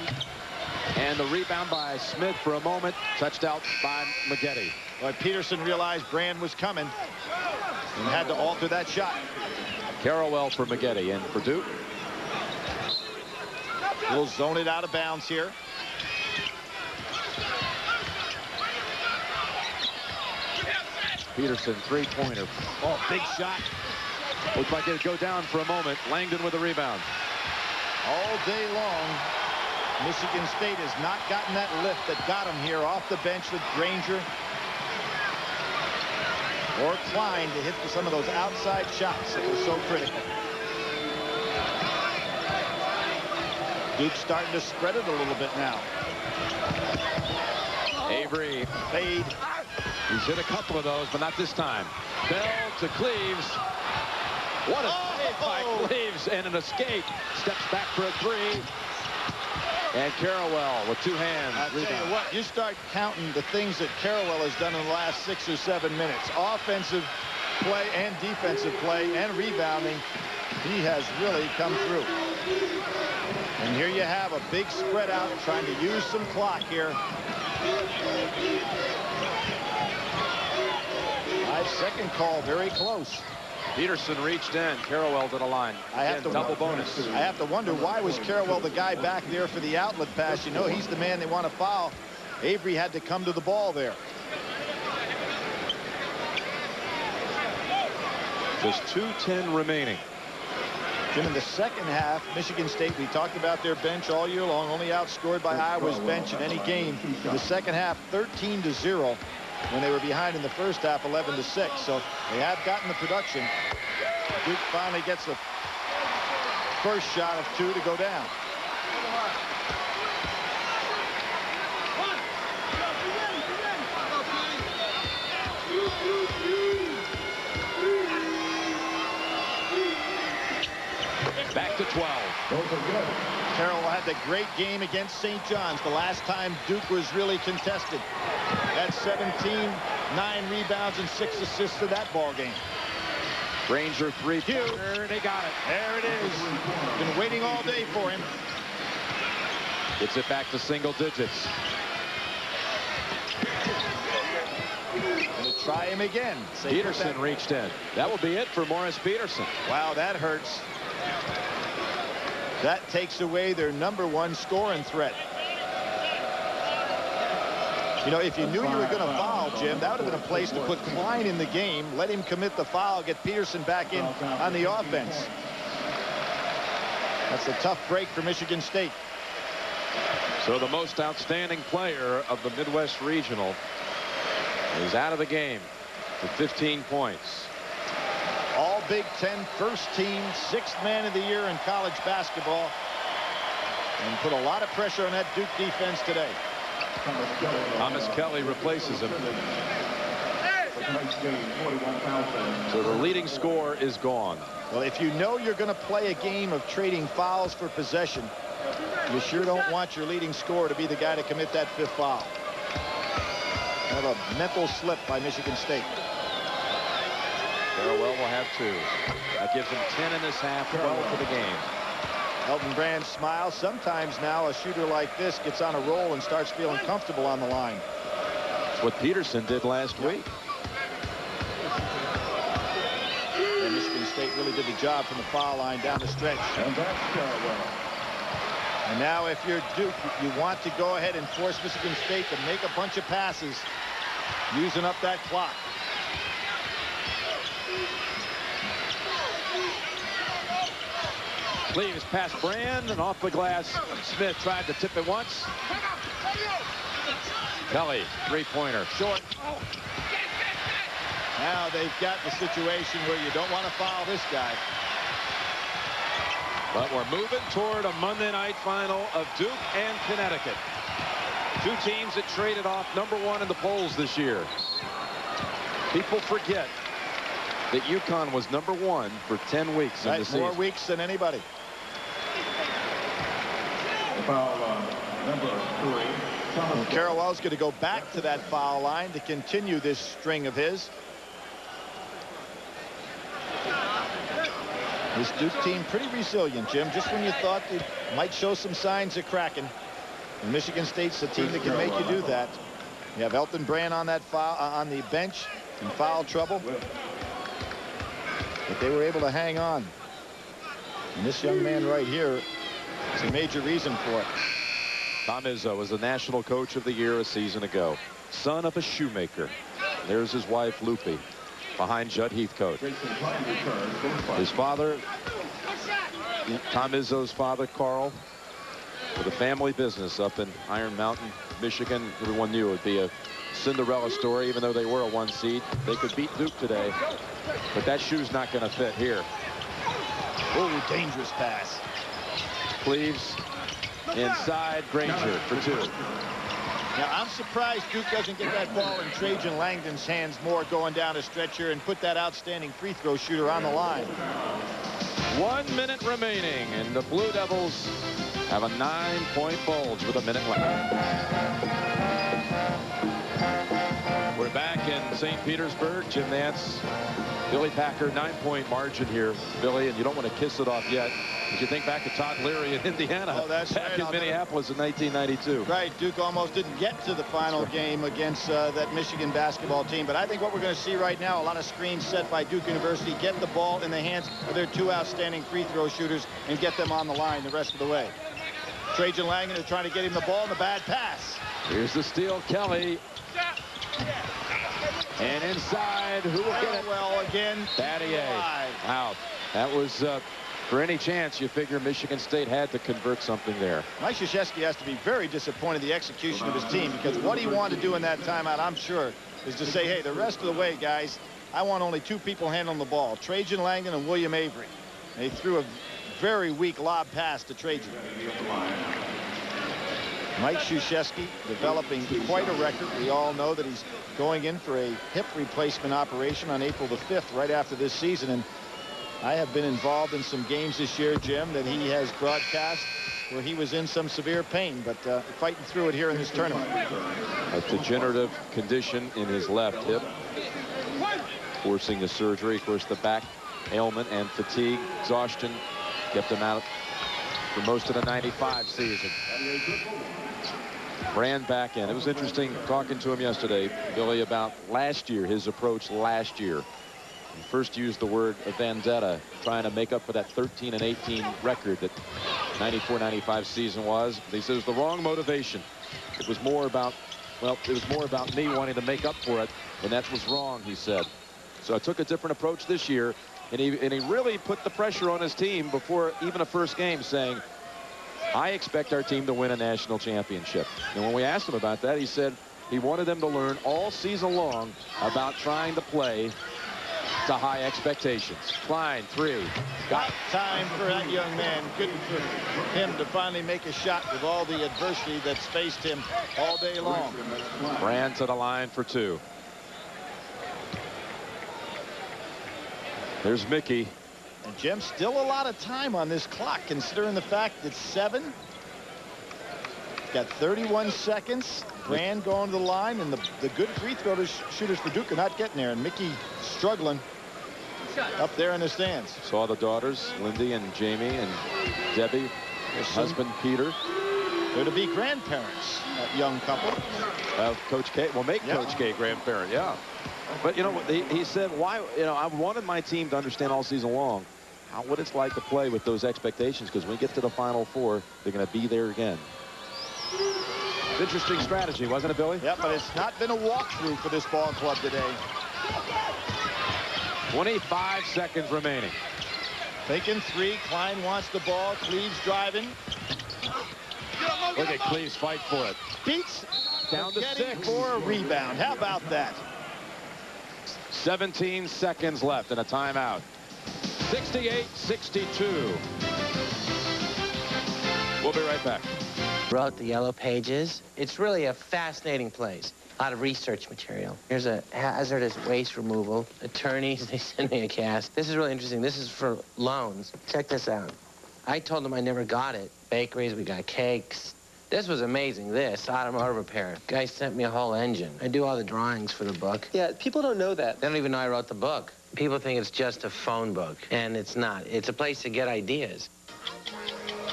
and the rebound by Smith for a moment, touched out by Maggette. Well, Peterson realized Brand was coming and had to alter that shot. Carrawell for Maggette, and for Duke. We'll zone it out of bounds here. Peterson, 3-pointer. Oh, big shot. Looks like it'd go down for a moment. Langdon with the rebound. All day long, Michigan State has not gotten that lift that got them here off the bench with Granger or Klein to hit some of those outside shots that were so critical. Duke's starting to spread it a little bit now. Avery. Fade. He's hit a couple of those, but not this time. Bell to Cleaves. What a save by Cleaves, and an escape. Steps back for a 3. And Carrawell with 2 hands. I'll tell you what, you start counting the things that Carrawell has done in the last 6 or 7 minutes. Offensive play and defensive play and rebounding. He has really come through. And here you have a big spread out, trying to use some clock here. 5-second call, very close. Peterson reached in. Carrawell to the line. Double bonus. I have to wonder, why was Carrawell the guy back there for the outlet pass? You know, he's the man they want to foul. Avery had to come to the ball there. Just 2:10 remaining. Jim, in the second half, Michigan State, we talked about their bench all year long, only outscored by Iowa's bench in any game. In the second half, 13-0. When they were behind in the first half, 11-6. So they have gotten the production. Duke finally gets the first shot of 2 to go down. Back to 12. Carroll had the great game against St. John's the last time Duke was really contested. That's 17, 9 rebounds, and 6 assists to that ball game. Granger 3-pointer. They got it. There it is. Been waiting all day for him. Gets it back to single digits. Gonna try him again. Peterson reached in. That will be it for Morris Peterson. Wow, that hurts. That takes away their #1 scoring threat. You know, if you knew you were going to foul, Jim, that would have been a place to put Klein in the game, let him commit the foul, get Peterson back in on the offense. That's a tough break for Michigan State. So the most outstanding player of the Midwest Regional is out of the game with 15 points. All Big Ten first team, 6th man of the year in college basketball, and put a lot of pressure on that Duke defense today. Thomas Kelly replaces him. So the leading score is gone. Well, if you know you're going to play a game of trading fouls for possession, you sure don't want your leading scorer to be the guy to commit that 5th foul. Kind of a mental slip by Michigan State. Farewell will have 2. That gives him 10 in this half, 12 for the game. Elton Brand smiles. Sometimes now a shooter like this gets on a roll and starts feeling comfortable on the line. That's what Peterson did last week. And Michigan State really did the job from the foul line down the stretch. And now if you're Duke, you want to go ahead and force Michigan State to make a bunch of passes using up that clock. Cleaves past Brand and off the glass. Smith tried to tip it once. Kelly, 3-pointer, short. Now they've got the situation where you don't want to foul this guy. But we're moving toward a Monday night final of Duke and Connecticut. 2 teams that traded off #1 in the polls this year. People forget that UConn was #1 for 10 weeks in the season. More weeks than anybody. Foul number 3. Carrawell's going to go back to that foul line to continue this string of his. This Duke team pretty resilient, Jim. Just when you thought they might show some signs of cracking, and Michigan State's a team that can make you do that. You have Elton Brand on that foul on the bench in foul trouble, but they were able to hang on. And this young man right here is a major reason for it. Tom Izzo was the National Coach of the Year a season ago. Son of a shoemaker. There's his wife, Lupe, behind Judd Heathcote. His father, Tom Izzo's father, Carl, with a family business up in Iron Mountain, Michigan. Everyone knew it would be a Cinderella story, even though they were a 1 seed. They could beat Duke today, but that shoe's not going to fit here. Oh, dangerous pass. Cleaves inside, Granger for 2. Now, I'm surprised Duke doesn't get that ball in Trajan Langdon's hands more going down a stretch here and put that outstanding free throw shooter on the line. 1 minute remaining, and the Blue Devils have a 9-point bulge with a minute left. We're back in St. Petersburg. Jim Nance, Billy Packer, 9-point margin here, Billy, and you don't want to kiss it off yet. If you think back to Todd Leary in Indiana, back in Minneapolis in 1992. Right, Duke almost didn't get to the final game against that Michigan basketball team. But I think what we're going to see right now, a lot of screens set by Duke University, get the ball in the hands of their 2 outstanding free throw shooters and get them on the line the rest of the way. Trajan Langdon is trying to get him the ball in the bad pass. Here's the steal, Kelly. And inside, who will get it? Well, again, Battier out. That was for any chance you figure Michigan State had to convert something there. Mike Krzyzewski has to be very disappointed in the execution of his team, because what he wanted to do in that timeout, I'm sure, is to say, hey, the rest of the way, guys, I want only 2 people handling the ball, Trajan Langdon and William Avery. They threw a very weak lob pass to Trajan. Mike Krzyzewski developing quite a record. We all know that he's going in for a hip replacement operation on April the 5th, right after this season. And I have been involved in some games this year, Jim, that he has broadcast where he was in some severe pain, but fighting through it here in this tournament. A degenerative condition in his left hip, forcing the surgery. Of course, the back ailment and fatigue, exhaustion kept him out for most of the '95 season. Brand back in. It was interesting talking to him yesterday, Billy, about last year, his approach last year. He first used the word vendetta, trying to make up for that 13-18 record that 94-95 season was. But he says the wrong motivation. It was more about, well, it was more about me wanting to make up for it, and that was wrong, he said. So I took a different approach this year, and he really put the pressure on his team before even a first game, saying, I expect our team to win a national championship. And when we asked him about that, he said he wanted them to learn all season long about trying to play to high expectations. Klein, 3. Got time for that young man. Good for him to finally make a shot with all the adversity that's faced him all day long. Brand to the line for 2. There's Mickey. And Jim, still a lot of time on this clock, considering the fact it's 7. Got 31 seconds. Brand going to the line, and the good free throw shooters for Duke are not getting there. And Mickey struggling up there in the stands. Saw the daughters, Lindy and Jamie and Debbie, his husband Peter. They're to be grandparents, that young couple. Coach K will make Coach K grandparent, yeah. But you know what he said, why, you know, I wanted my team to understand all season long what it's like to play with those expectations, because when we get to the Final Four, they're going to be there again. Interesting strategy, wasn't it, Billy? Yeah, but it's not been a walkthrough for this ball club today. 25 seconds remaining. Taking 3. Klein wants the ball. Cleves driving. Look at Cleves fight for it. Beats down to 6 for a rebound. How about that? 17 seconds left and a timeout. 68-62. We'll be right back. Wrote the Yellow Pages. It's really a fascinating place. A lot of research material. Here's a hazardous waste removal. Attorneys, they send me a cast. This is really interesting. This is for loans. Check this out. I told them I never got it. Bakeries, we got cakes. This was amazing, this, automotive repair. Guy sent me a whole engine. I do all the drawings for the book. Yeah, people don't know that. They don't even know I wrote the book. People think it's just a phone book, and it's not. It's a place to get ideas.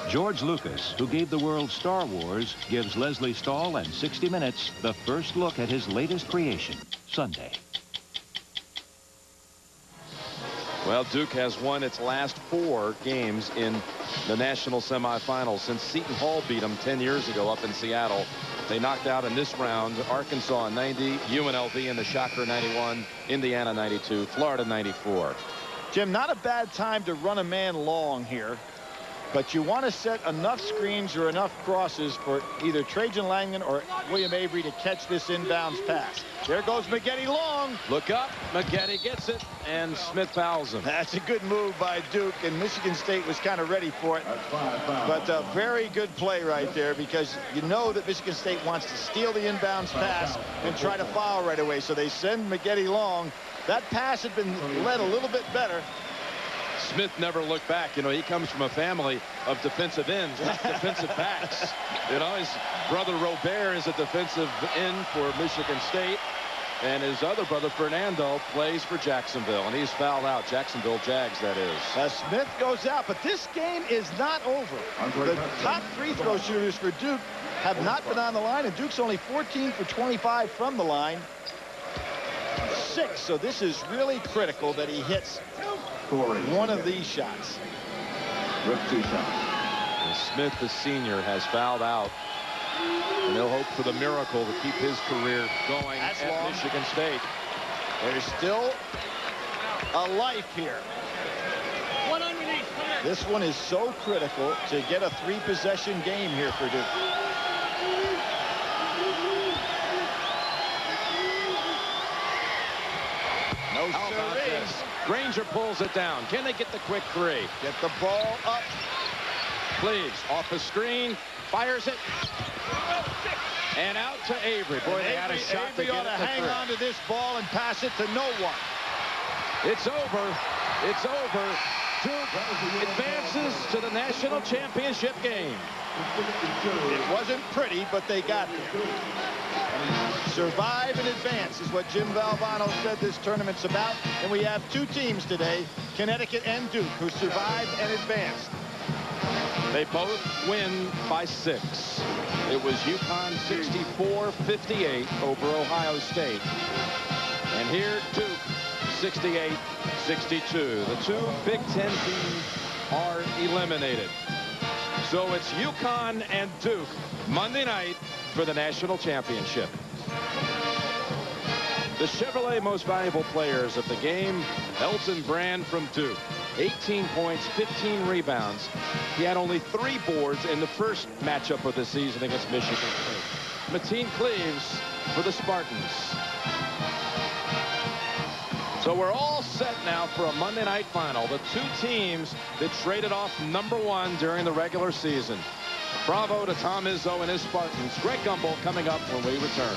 George Lucas, who gave the world Star Wars, gives Leslie Stahl and 60 Minutes the first look at his latest creation, Sunday. Well, Duke has won its last 4 games in the national semifinals since Seton Hall beat them 10 years ago up in Seattle. They knocked out in this round Arkansas in 90, UNLV in the shocker 91, Indiana 92, Florida 94. Jim, not a bad time to run a man long here, but you want to set enough screens or enough crosses for either Trajan Langdon or William Avery to catch this inbounds pass. There goes Maggette long. Look up. Maggette gets it, and Smith fouls him. That's a good move by Duke, and Michigan State was kind of ready for it. But a very good play right there, because you know that Michigan State wants to steal the inbounds pass and try to foul right away. So they send Maggette long. That pass had been led a little bit better. Smith never looked back. You know, he comes from a family of defensive ends, not defensive backs. You know, his brother Robert is a defensive end for Michigan State, and his other brother Fernando plays for Jacksonville, and he's fouled out. Jacksonville Jags, that is. Smith goes out, but this game is not over. The top free throw shooters for Duke have not been on the line, and Duke's only 14 for 25 from the line. 6, so this is really critical that he hits one of these shots. And Smith, the senior, has fouled out, and he'll hope for the miracle to keep his career going at Michigan State. There's still a life here. This one is so critical to get a 3-possession game here for Duke. No siree. Granger pulls it down. Can they get the quick 3? Get the ball up. Cleves off the screen, fires it, and out to Avery. Boy, they had a shot to get it to hang on to this ball and pass it to no one. It's over. It's over. Duke advances to the national championship game. It wasn't pretty, but they got there. Survive and advance is what Jim Valvano said this tournament's about. And we have 2 teams today, Connecticut and Duke, who survived and advanced. They both win by 6. It was UConn 64-58 over Ohio State. And here, Duke 68-62. The two Big Ten teams are eliminated. So it's UConn and Duke Monday night for the national championship. The Chevrolet most valuable players of the game, Elton Brand from Duke. 18 points, 15 rebounds. He had only 3 boards in the first matchup of the season against Michigan State. Mateen Cleaves for the Spartans. So we're all set now for a Monday night final. The two teams that traded off #1 during the regular season. Bravo to Tom Izzo and his Spartans. Greg Gumbel coming up when we return.